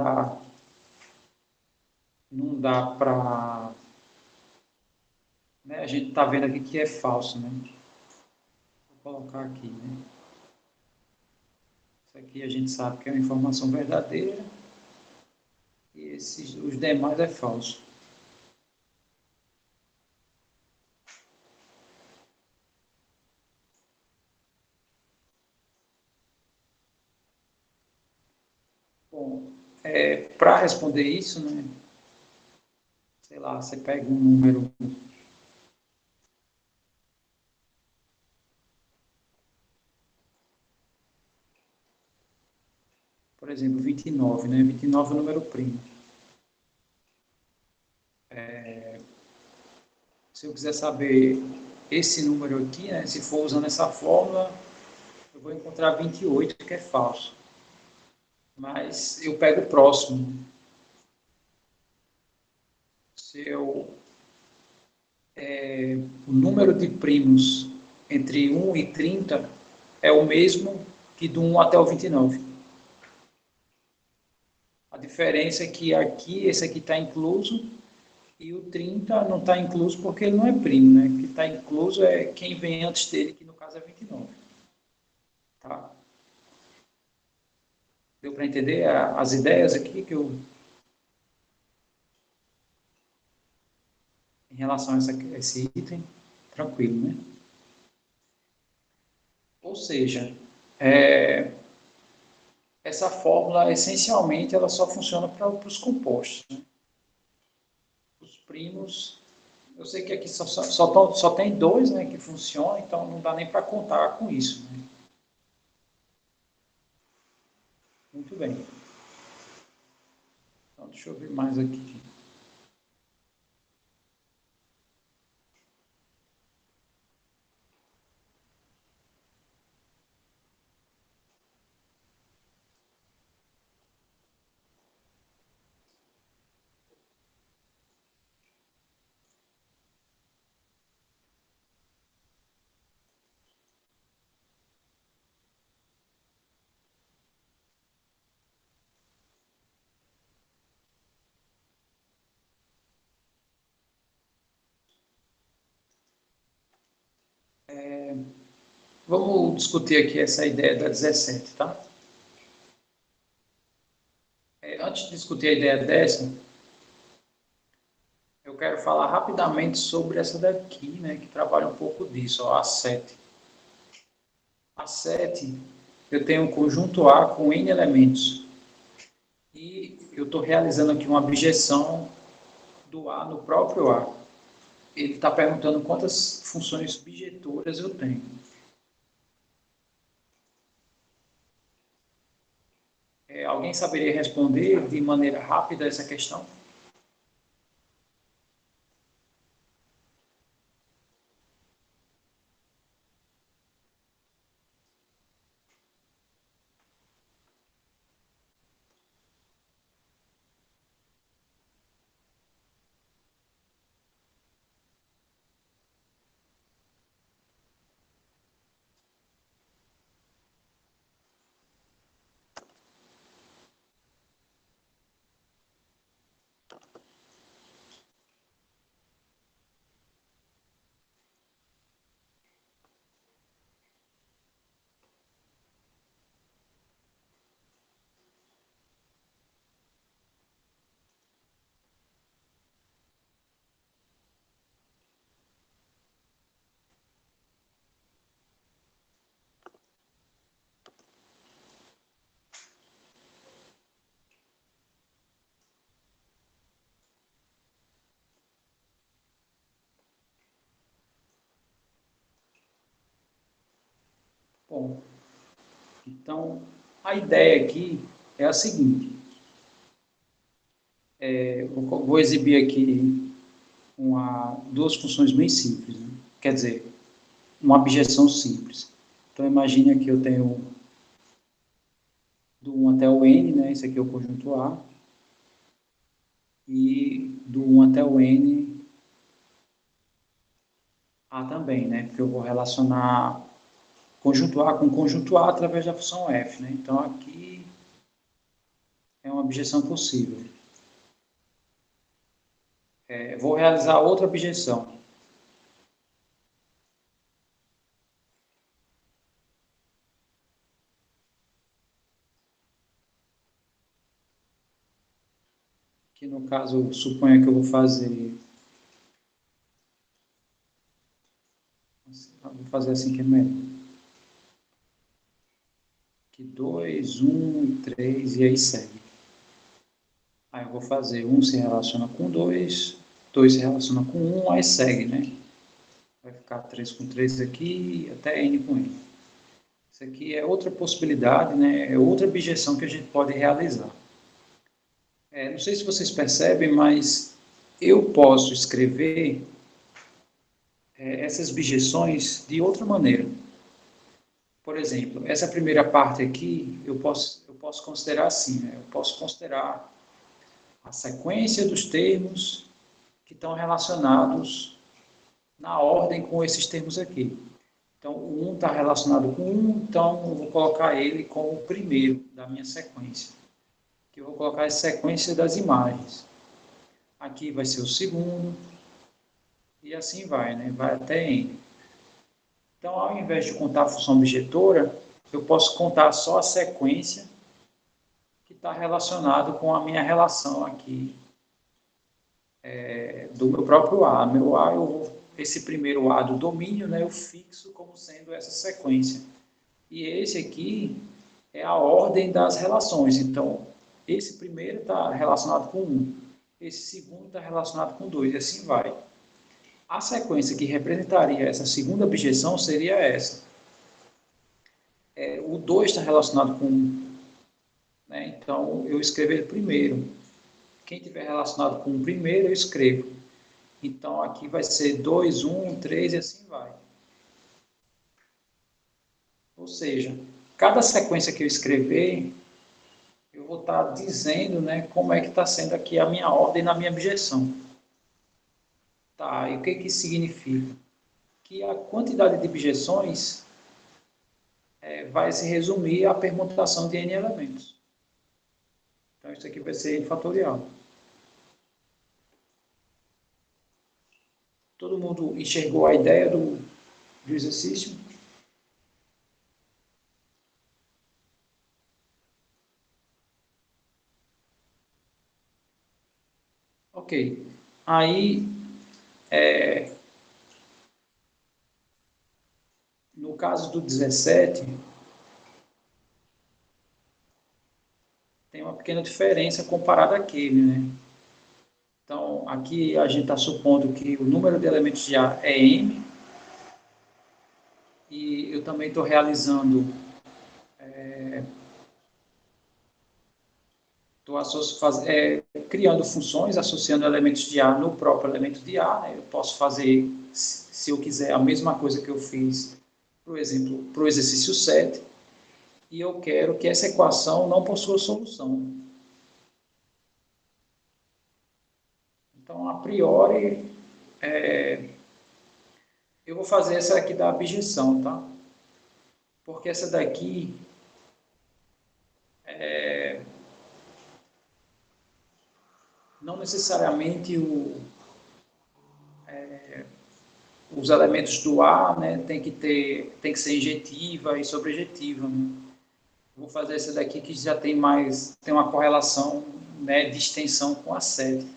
dá para... Né, a gente está vendo aqui que é falso, né? Vou colocar aqui, né? Isso aqui a gente sabe que é uma informação verdadeira e os demais é falso. Bom, para responder isso, né? Sei lá, você pega um número, por exemplo, 29, né? 29 é o número primo. Se eu quiser saber esse número aqui, né? Se for usando essa fórmula, eu vou encontrar 28, que é falso. Mas eu pego o próximo. Se eu, o número de primos entre 1 e 30 é o mesmo que do 1 até o 29. A diferença é que aqui, esse aqui está incluso, e o 30 não está incluso porque ele não é primo, né? O que está incluso é quem vem antes dele, que no caso é 29. Tá? Deu para entender as ideias aqui que eu, em relação a esse item? Tranquilo, né? Ou seja, é, essa fórmula, essencialmente, ela só funciona para os compostos. Né? Os primos, eu sei que aqui só tem dois, né, que funcionam, então não dá nem para contar com isso. Né? Muito bem. Então, deixa eu ver mais aqui. Vamos discutir aqui essa ideia da 17, tá? Antes de discutir a ideia dessa, eu quero falar rapidamente sobre essa daqui, né, que trabalha um pouco disso, ó, a 7. A 7, eu tenho um conjunto A com N elementos. E eu estou realizando aqui uma objeção do A no próprio A. Ele está perguntando quantas funções bijetoras eu tenho. Alguém saberia responder de maneira rápida essa questão? Bom, então, a ideia aqui é a seguinte. Vou exibir aqui duas funções bem simples, né? Quer dizer, uma objeção simples. Então, imagine que eu tenho do 1 até o n, né? Esse aqui é o conjunto A. E do 1 até o n, A também, né? Porque eu vou relacionar conjunto A com conjunto A através da função f, né? Então, aqui é uma objeção possível. Vou realizar outra objeção. Que no caso, suponha que eu vou fazer... Vou fazer assim que é melhor. Que 2, 1 e 3, e aí segue. Aí eu vou fazer 1 se relaciona com 2, 2 se relaciona com 1, aí segue, né? Vai ficar 3 com 3 aqui, até n com n. Isso aqui é outra possibilidade, né? É outra objeção que a gente pode realizar. Não sei se vocês percebem, mas eu posso escrever essas objeções de outra maneira. Por exemplo, essa primeira parte aqui, eu posso considerar assim, né? Eu posso considerar a sequência dos termos que estão relacionados na ordem com esses termos aqui. Então, o 1 está relacionado com 1, então eu vou colocar ele como o primeiro da minha sequência. Que eu vou colocar a sequência das imagens. Aqui vai ser o segundo, e assim vai, né? Vai até n. Então, ao invés de contar a função objetora, eu posso contar só a sequência que está relacionado com a minha relação aqui do meu próprio A. Meu A, esse primeiro A do domínio, né, eu fixo como sendo essa sequência. E esse aqui é a ordem das relações. Então, esse primeiro está relacionado com 1, esse segundo está relacionado com 2, e assim vai. A sequência que representaria essa segunda objeção seria essa. O 2 está relacionado com 1, né? Então, eu escrevo ele primeiro. Quem tiver relacionado com o primeiro, eu escrevo. Então, aqui vai ser 2, 1, 3 e assim vai. Ou seja, cada sequência que eu escrever, eu vou estar dizendo, né, como é que está sendo aqui a minha ordem na minha objeção. Tá, e o que isso significa? Que a quantidade de objeções vai se resumir à permutação de n elementos. Então, isso aqui vai ser n fatorial. Todo mundo enxergou a ideia do exercício? Ok. Aí, no caso do 17, tem uma pequena diferença comparada àquele, né? Então, aqui a gente está supondo que o número de elementos de A é m, e eu também estou realizando, criando funções, associando elementos de A no próprio elemento de A, né? Eu posso fazer, se eu quiser, a mesma coisa que eu fiz, por exemplo, para o exercício 7, e eu quero que essa equação não possua solução. Então, a priori, eu vou fazer essa aqui da abjeção, tá? Porque essa daqui não necessariamente os elementos do A, né, tem que ser injetiva e sobrejetiva, né? Vou fazer essa daqui que já tem uma correlação, né, de extensão com a 7.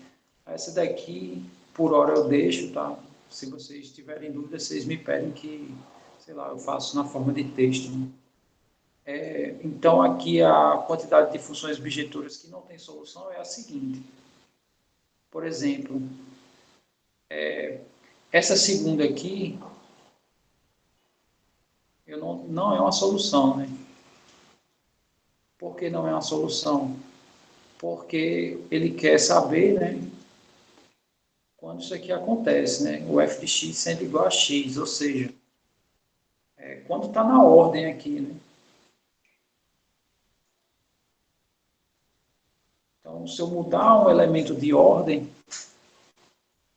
Essa daqui, por hora eu deixo, tá? Se vocês tiverem dúvidas, vocês me pedem que, sei lá, eu faço na forma de texto, né? Então, aqui a quantidade de funções bijetoras que não tem solução é a seguinte. Por exemplo, essa segunda aqui, não é uma solução, né? Por que não é uma solução? Porque ele quer saber, né, quando isso aqui acontece, né? O f de x sendo igual a x, ou seja, quando está na ordem aqui, né? Então, se eu mudar um elemento de ordem,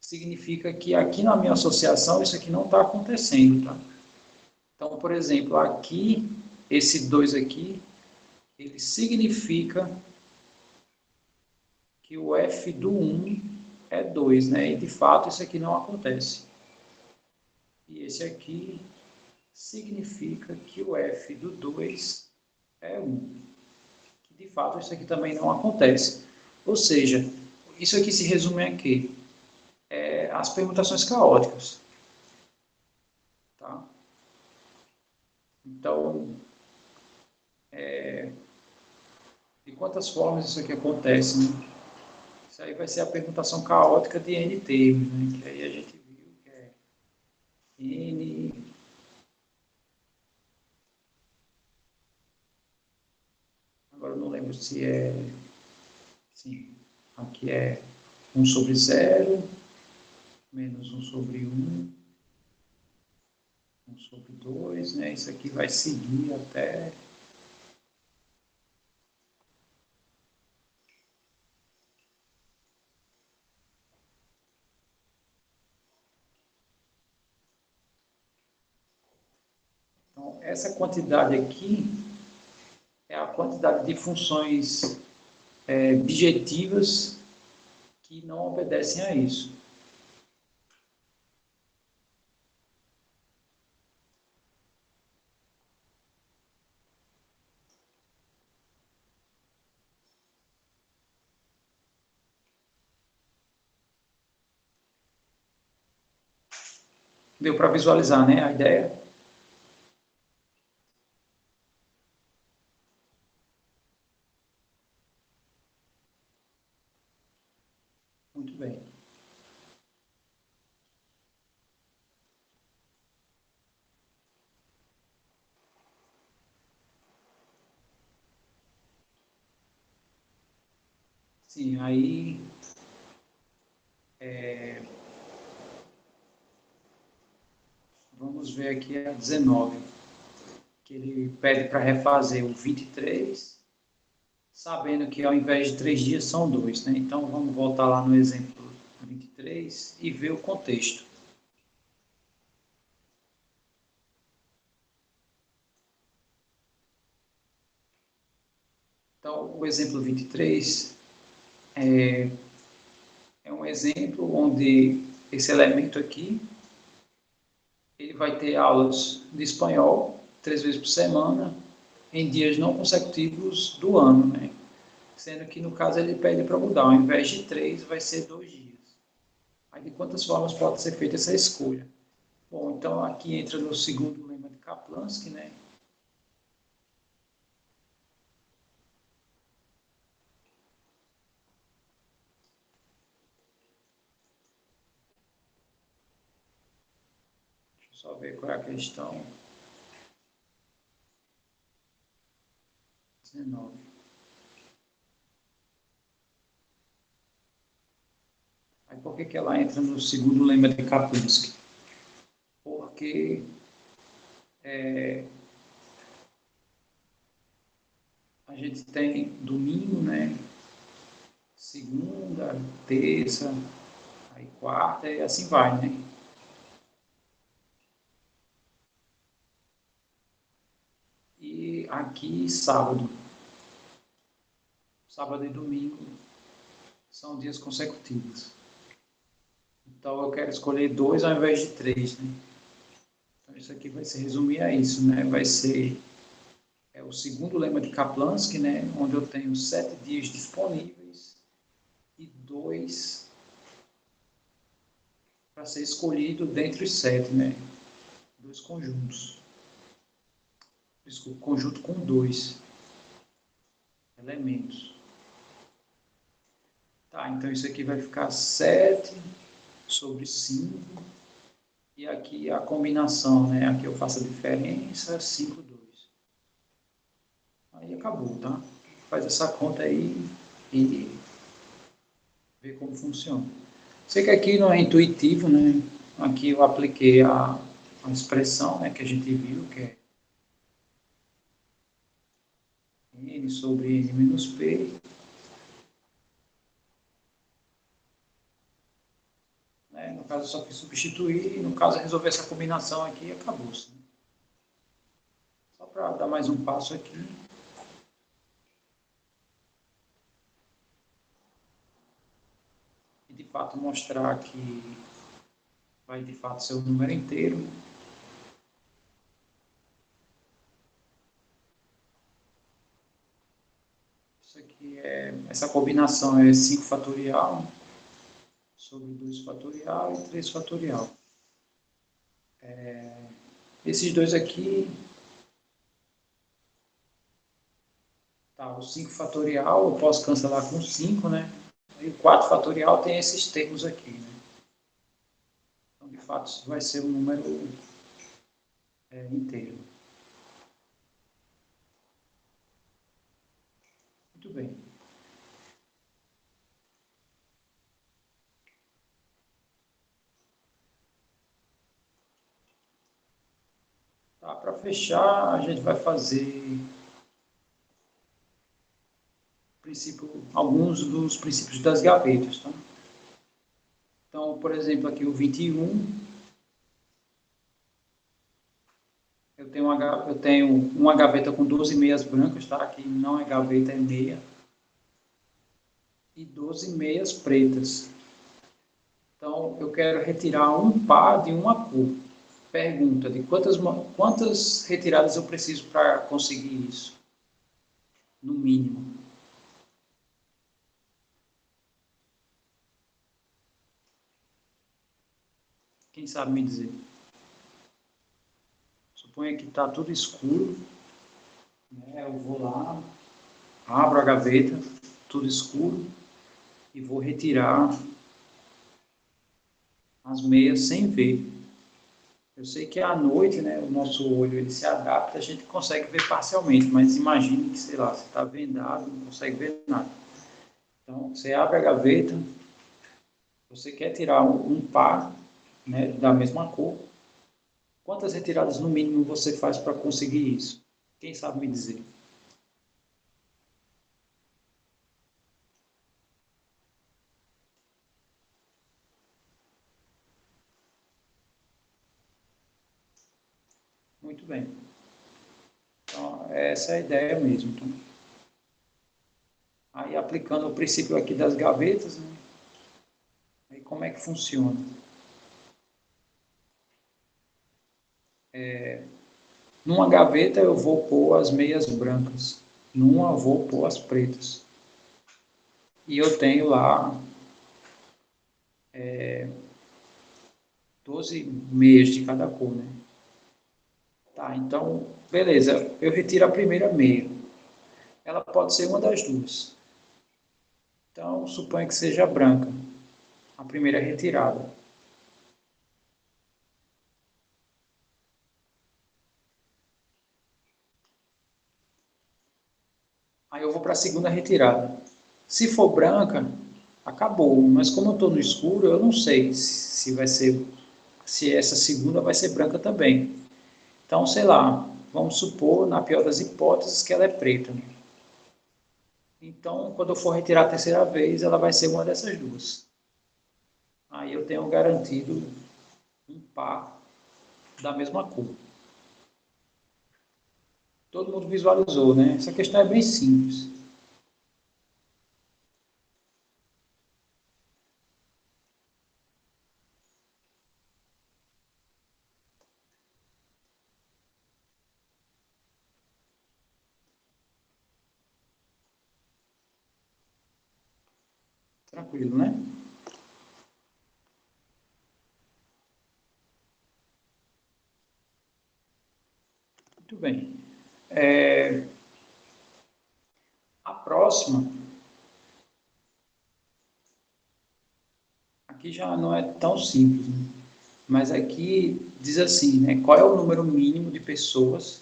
significa que aqui na minha associação isso aqui não está acontecendo, tá? Então, por exemplo, aqui, esse 2 aqui, ele significa que o f do 1 é 2, né? E de fato isso aqui não acontece. E esse aqui significa que o f do 2 é 1. Que de fato isso aqui também não acontece. Ou seja, isso aqui se resume a quê? As permutações caóticas. Tá? Então, de quantas formas isso aqui acontece? Né? Isso aí vai ser a permutação caótica de n termos, né? Que aí a gente viu que é n. Agora eu não lembro se é. Sim, aqui é 1 sobre 0, menos 1 sobre 1, 1 sobre 2, né? Isso aqui vai seguir até. Então, essa quantidade aqui é a quantidade de funções objetivas que não obedecem a isso. Deu para visualizar, né, a ideia? Muito bem. Sim, aí vamos ver aqui a 19, que ele pede para refazer o 23, sabendo que ao invés de 3 dias são 2, né? Então vamos voltar lá no exemplo 23 e ver o contexto. Então, o exemplo 23 é um exemplo onde esse elemento aqui, ele vai ter aulas de espanhol 3 vezes por semana, em dias não consecutivos do ano, né? Sendo que no caso ele pede para mudar, ao invés de 3, vai ser 2 dias. Aí de quantas formas pode ser feita essa escolha? Bom, então aqui entra no segundo lema de Kaplansky, né? Deixa eu só ver qual é a questão. 19. Aí por que, que ela entra no segundo lema de Kaplinsky? Porque a gente tem domingo, né? Segunda, terça, aí quarta e assim vai, né? E aqui sábado. Sábado e domingo são dias consecutivos. Então eu quero escolher 2 ao invés de 3, né? Então isso aqui vai se resumir a isso, né? Vai ser o segundo lema de Kaplansky, né? Onde eu tenho 7 dias disponíveis e 2 para ser escolhido dentre os 7, né? 2 conjuntos. Desculpa, conjunto com 2 elementos. Tá, então isso aqui vai ficar 7 sobre 5 E aqui a combinação, né? Aqui eu faço a diferença, 5, 2. Aí acabou, tá? Faz essa conta aí e vê como funciona. Sei que aqui não é intuitivo, né? Aqui eu apliquei a expressão, né, que a gente viu, que é n sobre n menos p, né? No caso, eu só fiz substituir, e no caso, resolver essa combinação aqui e acabou-se. Né? Só para dar mais um passo aqui. E, de fato, mostrar que vai, de fato, ser um número inteiro. Isso aqui essa combinação é 5 fatorial sobre 2 fatorial e 3 fatorial. Esses dois aqui, tá, o 5 fatorial eu posso cancelar com 5, né? E o 4 fatorial tem esses termos aqui, né? Então, de fato, isso vai ser um número inteiro. Muito bem. Tá, para fechar, a gente vai fazer alguns dos princípios das gavetas. Tá? Então, por exemplo, aqui o 21, eu tenho uma gaveta com 12 meias brancas, tá? Aqui não é gaveta, é meia. E 12 meias pretas. Então, eu quero retirar um par de uma cor. Pergunta, de quantas retiradas eu preciso para conseguir isso? No mínimo. Quem sabe me dizer? Suponha que está tudo escuro, né? Eu vou lá, abro a gaveta, tudo escuro, e vou retirar as meias sem ver. Eu sei que à noite, né, o nosso olho ele se adapta, a gente consegue ver parcialmente, mas imagine que, sei lá, você está vendado, não consegue ver nada. Então, você abre a gaveta, você quer tirar um par, né, da mesma cor. Quantas retiradas no mínimo você faz para conseguir isso? Quem sabe me dizer? Muito bem. Então, essa é a ideia mesmo. Então, aí, aplicando o princípio aqui das gavetas, né, aí como é que funciona? Numa gaveta eu vou pôr as meias brancas, numa eu vou pôr as pretas. E eu tenho lá 12 meias de cada cor, né? Tá, então, beleza, eu retiro a primeira meia. Ela pode ser uma das duas. Então, suponha que seja branca, a primeira retirada. Aí eu vou para a segunda retirada. Se for branca, acabou. Mas como eu estou no escuro, eu não sei se vai ser, se essa segunda vai ser branca também. Então, sei lá, vamos supor, na pior das hipóteses, que ela é preta. Né? Então, quando eu for retirar a terceira vez, ela vai ser uma dessas duas. Aí eu tenho garantido um par da mesma cor. Todo mundo visualizou, né? Essa questão é bem simples. Tranquilo, né? Muito bem. A próxima, aqui já não é tão simples. Né? Mas aqui diz assim, né? Qual é o número mínimo de pessoas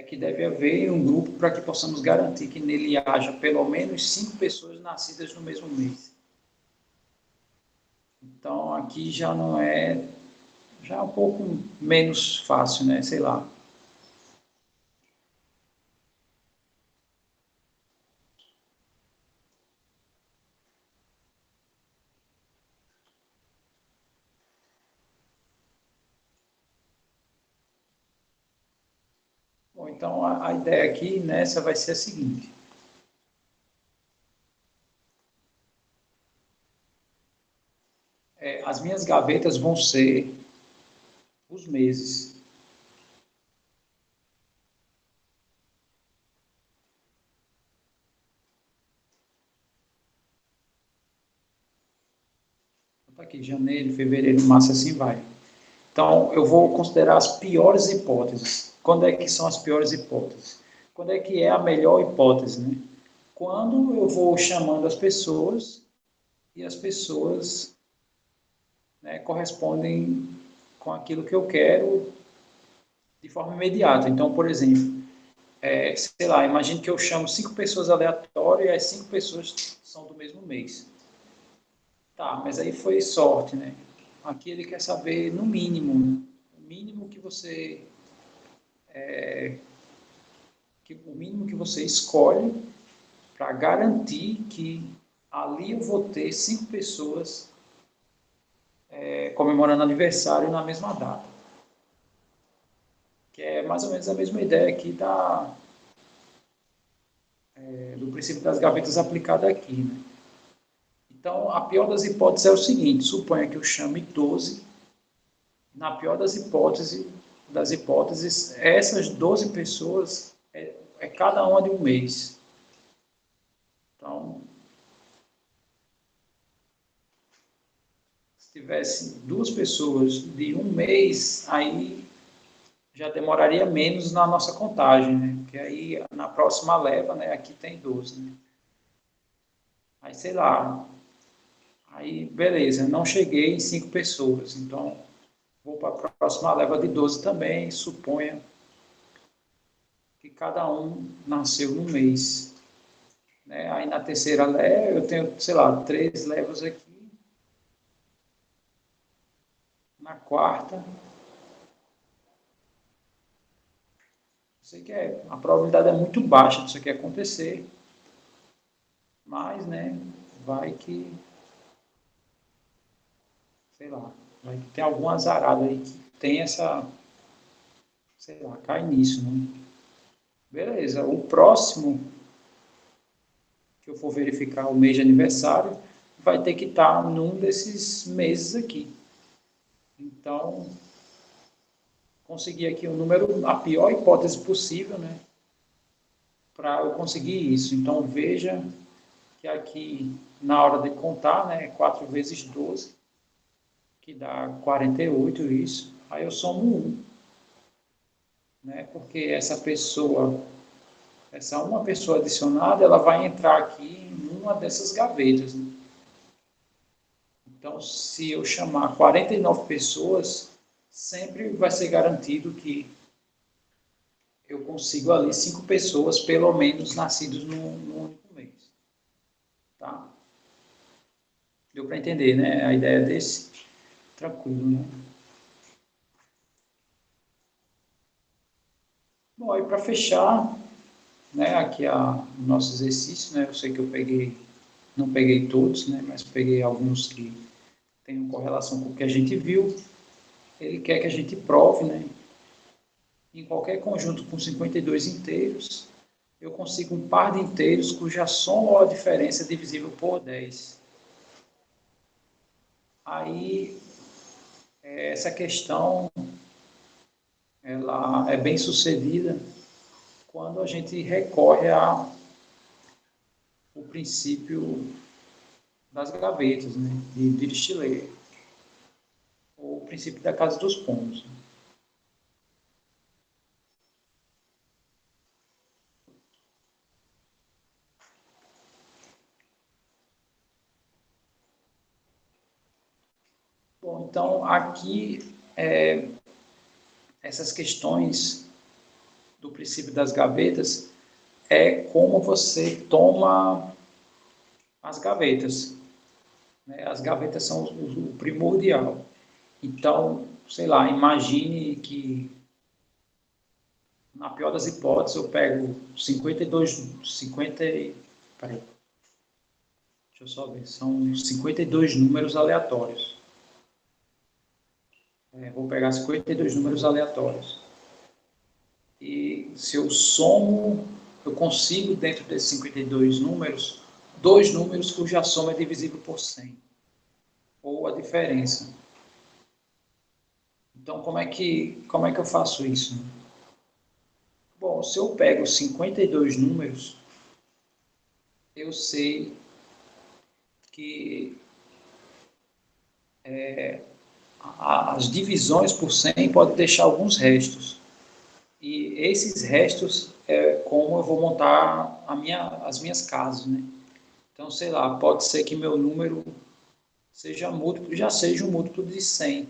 que deve haver em um grupo para que possamos garantir que nele haja pelo menos 5 pessoas nascidas no mesmo mês. Então aqui já não é, já é um pouco menos fácil, né? Sei lá. Bom, então a ideia aqui nessa vai ser a seguinte. As minhas gavetas vão ser os meses. Tá aqui, janeiro, fevereiro, março, assim vai. Então, eu vou considerar as piores hipóteses. Quando é que são as piores hipóteses? Quando é que é a melhor hipótese, né? Quando eu vou chamando as pessoas e as pessoas, né, correspondem com aquilo que eu quero de forma imediata. Então, por exemplo, sei lá, imagine que eu chamo 5 pessoas aleatórias e as 5 pessoas são do mesmo mês. Tá, mas aí foi sorte, né? Aqui ele quer saber no mínimo, né? O mínimo que você o mínimo que você escolhe para garantir que ali eu vou ter 5 pessoas comemorando aniversário na mesma data. Que é mais ou menos a mesma ideia aqui do princípio das gavetas aplicado aqui. Né? Então, a pior das hipóteses é o seguinte: suponha que eu chame 12. Na pior das hipóteses, essas 12 pessoas é cada uma de um mês. Então, se tivesse 2 pessoas de um mês, aí já demoraria menos na nossa contagem, né? Porque aí na próxima leva, né? Aqui tem 12, né? Aí sei lá, aí beleza, não cheguei em 5 pessoas, então vou para a próxima leva de 12 também, suponha que cada um nasceu no mês. Né? Aí na terceira leva, eu tenho, sei lá, 3 levas aqui, na quarta, sei que a probabilidade é muito baixa disso aqui acontecer, mas, né, vai que sei lá, vai que tem algum azarado aí que tem essa, sei lá, cai nisso, né? Beleza, o próximo que eu for verificar o mês de aniversário vai ter que estar num desses meses aqui. Então, conseguir aqui um número, a pior hipótese possível, né? Para eu conseguir isso. Então, veja que aqui, na hora de contar, né? 4 vezes 12, que dá 48, isso. Aí eu somo 1, né? Porque essa uma pessoa adicionada, ela vai entrar aqui em uma dessas gavetas. Né? Então, se eu chamar 49 pessoas, sempre vai ser garantido que eu consigo ali 5 pessoas, pelo menos, nascidos no único mês. Tá? Deu para entender, né? A ideia desse? Tranquilo, né? Bom, aí para fechar, né, aqui o nosso exercício, né? Eu sei que eu peguei, não peguei todos, né? Mas peguei alguns que têm correlação com o que a gente viu. Ele quer que a gente prove, né, em qualquer conjunto com 52 inteiros, eu consigo um par de inteiros cuja soma ou a diferença é divisível por 10. Aí, essa questão ela é bem sucedida quando a gente recorre ao princípio das gavetas, né, de Dirichlet, ou o princípio da casa dos pombos. Bom, então aqui, essas questões do princípio das gavetas é como você toma as gavetas, né? As gavetas são o primordial. Então, sei lá, imagine que, na pior das hipóteses, eu pego 50, peraí, deixa eu só ver, são 52 números aleatórios. Vou pegar 52 números aleatórios. E se eu somo, eu consigo, dentro desses 52 números, dois números cuja soma é divisível por 100, ou a diferença. Então, como é que eu faço isso? Bom, se eu pego 52 números, eu sei que as divisões por 100 podem deixar alguns restos. E esses restos é como eu vou montar as minhas casas, né? Então, sei lá, pode ser que meu número já seja um múltiplo de 100.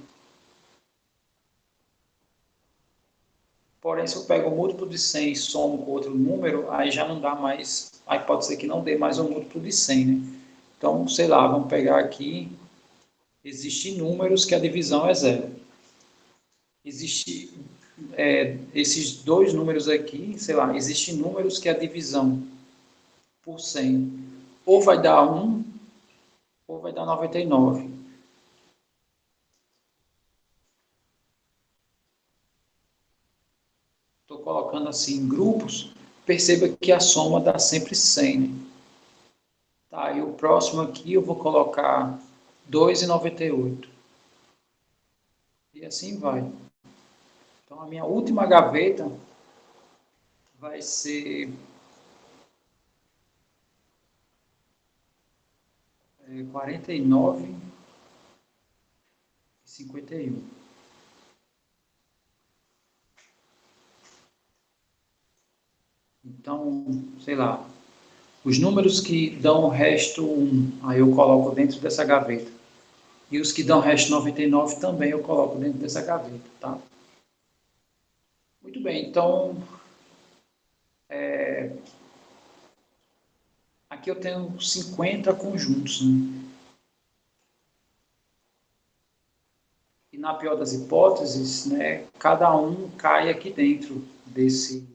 Porém, se eu pego o múltiplo de 100 e somo com outro número, aí já não dá mais, aí pode ser que não dê mais um múltiplo de 100, né? Então, sei lá, vamos pegar aqui, existem números que a divisão é zero. Existe esses dois números aqui, sei lá, existem números que a divisão por 100 ou vai dar 1 ou vai dar 99. Estou colocando assim em grupos, perceba que a soma dá sempre 100, né? Tá, e o próximo aqui eu vou colocar 2,98. E assim vai. Então a minha última gaveta vai ser 49,51. Então, sei lá, os números que dão o resto 1, aí eu coloco dentro dessa gaveta. E os que dão o resto 99 também eu coloco dentro dessa gaveta, tá? Muito bem, então, aqui eu tenho 50 conjuntos, né? E na pior das hipóteses, né, cada um cai aqui dentro desse.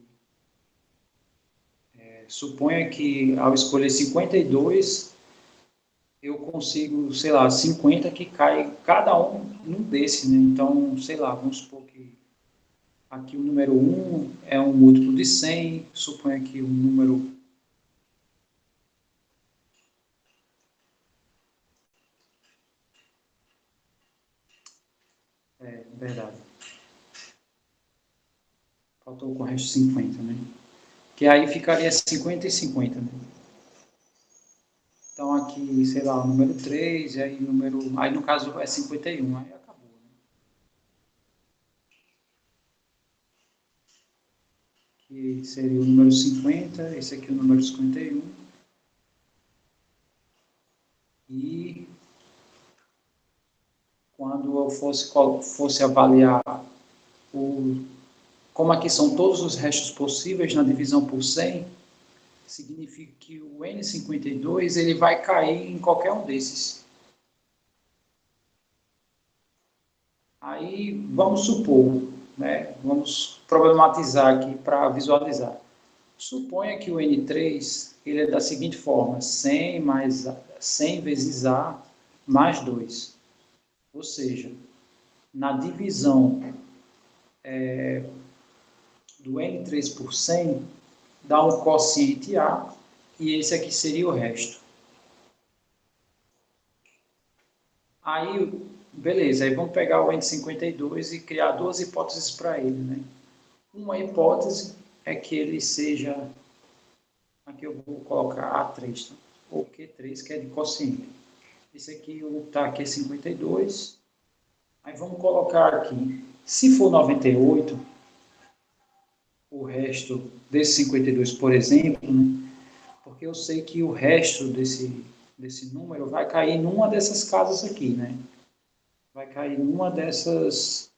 Suponha que ao escolher 52, eu consigo, sei lá, 50 que cai cada um num desse, né? Então, sei lá, vamos supor que aqui o número 1 é um múltiplo de 100, suponha que o número. Verdade. Faltou com o resto 50, né? Que aí ficaria 50 e 50, né? Então aqui, sei lá, o número 3, e aí aí no caso é 51, aí acabou, né? Que seria o número 50, esse aqui é o número 51. E quando eu fosse avaliar como aqui são todos os restos possíveis na divisão por 100, significa que o N52 ele vai cair em qualquer um desses. Aí vamos supor, né, vamos problematizar aqui para visualizar. Suponha que o N3 ele é da seguinte forma: 100 vezes A mais 2. Ou seja, na divisão do N3 por 100, dá um quociente A, e esse aqui seria o resto. Aí, beleza, aí vamos pegar o N52 e criar duas hipóteses para ele, né? Uma hipótese é que ele seja, aqui eu vou colocar A3, tá? Ou Q3, que é de quociente. Esse aqui, tá aqui é 52. Aí vamos colocar aqui, se for 98, o resto desse 52, por exemplo, né? Porque eu sei que o resto desse número vai cair numa dessas casas aqui, né? vai cair numa dessas...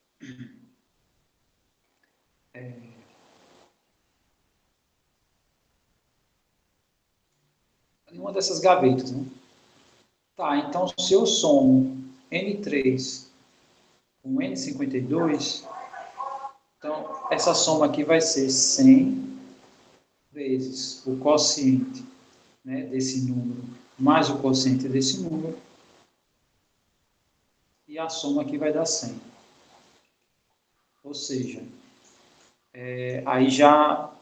numa dessas gavetas, né? Tá, então se eu somo N3 com N52, então essa soma aqui vai ser 100 vezes o quociente, né, desse número mais o quociente desse número, e a soma aqui vai dar 100. Ou seja, aí já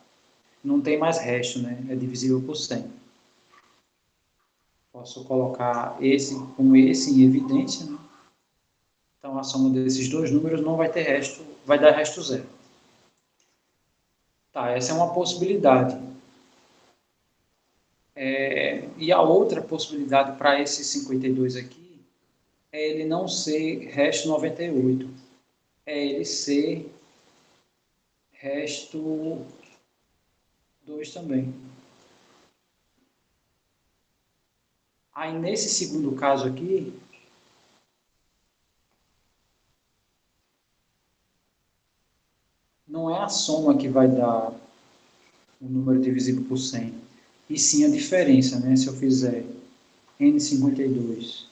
não tem mais resto, né? É divisível por 100. Posso colocar esse com esse em evidência, né? Então a soma desses dois números não vai ter resto, vai dar resto zero. Tá, essa é uma possibilidade. E a outra possibilidade para esse 52 aqui é ele não ser resto 98. É ele ser resto 2 também. Aí nesse segundo caso aqui, não é a soma que vai dar o número divisível por 100, e sim a diferença, né? Se eu fizer N52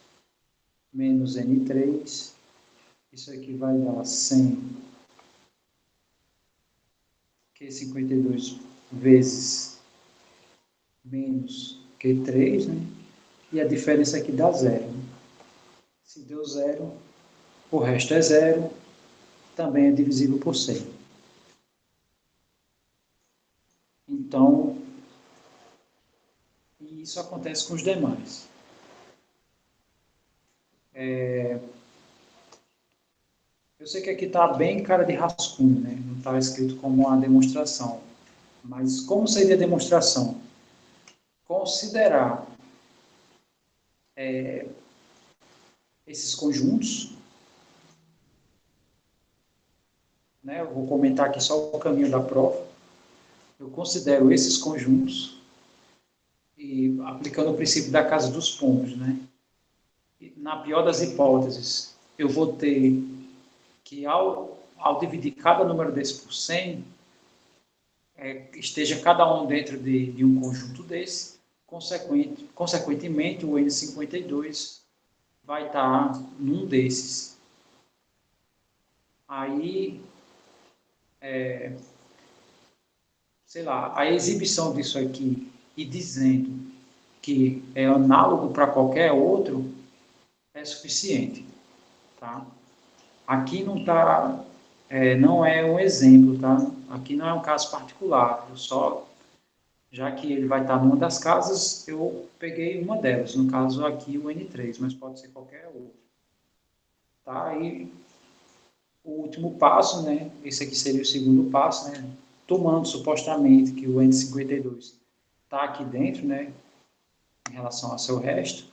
menos N3, isso aqui vai dar 100 Q52 vezes menos Q3, né? E a diferença aqui dá zero. Né? Se deu zero, o resto é zero, também é divisível por 100. Então, isso acontece com os demais. Eu sei que aqui está bem cara de rascunho, né? Não está escrito como uma demonstração. Mas como seria a demonstração? Considerar esses conjuntos, né? Eu vou comentar aqui só o caminho da prova. Eu considero esses conjuntos e aplicando o princípio da casa dos pontos, né? E, na pior das hipóteses, eu vou ter que ao dividir cada número desse por 100, esteja cada um dentro de um conjunto desse, consequentemente o N52 vai estar num desses. Aí, sei lá, a exibição disso aqui e dizendo que é análogo para qualquer outro é suficiente, tá? Aqui não tá, não é um exemplo, tá? Aqui não é um caso particular, eu só, já que ele vai estar numa das casas, eu peguei uma delas, no caso aqui o N3, mas pode ser qualquer outro. Tá? E o último passo, né? Esse aqui seria o segundo passo, né? Tomando supostamente que o N52 está aqui dentro, né? Em relação ao seu resto.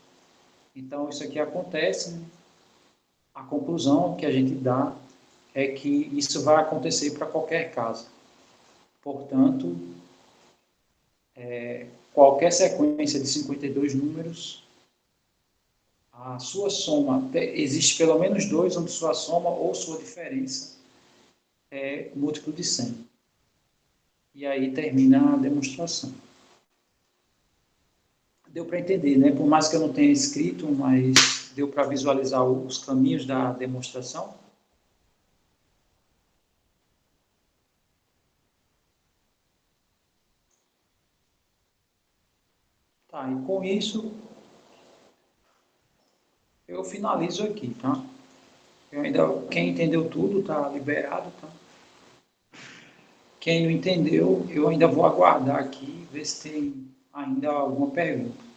Então, isso aqui acontece, né? A conclusão que a gente dá é que isso vai acontecer para qualquer casa. Portanto, qualquer sequência de 52 números, a sua soma, existe pelo menos dois onde sua soma ou sua diferença é múltiplo de 100. E aí termina a demonstração. Deu para entender, né? Por mais que eu não tenha escrito, mas deu para visualizar os caminhos da demonstração. Tá, e com isso eu finalizo aqui, tá? Quem entendeu tudo tá liberado, tá? Quem não entendeu, eu ainda vou aguardar aqui, ver se tem ainda alguma pergunta.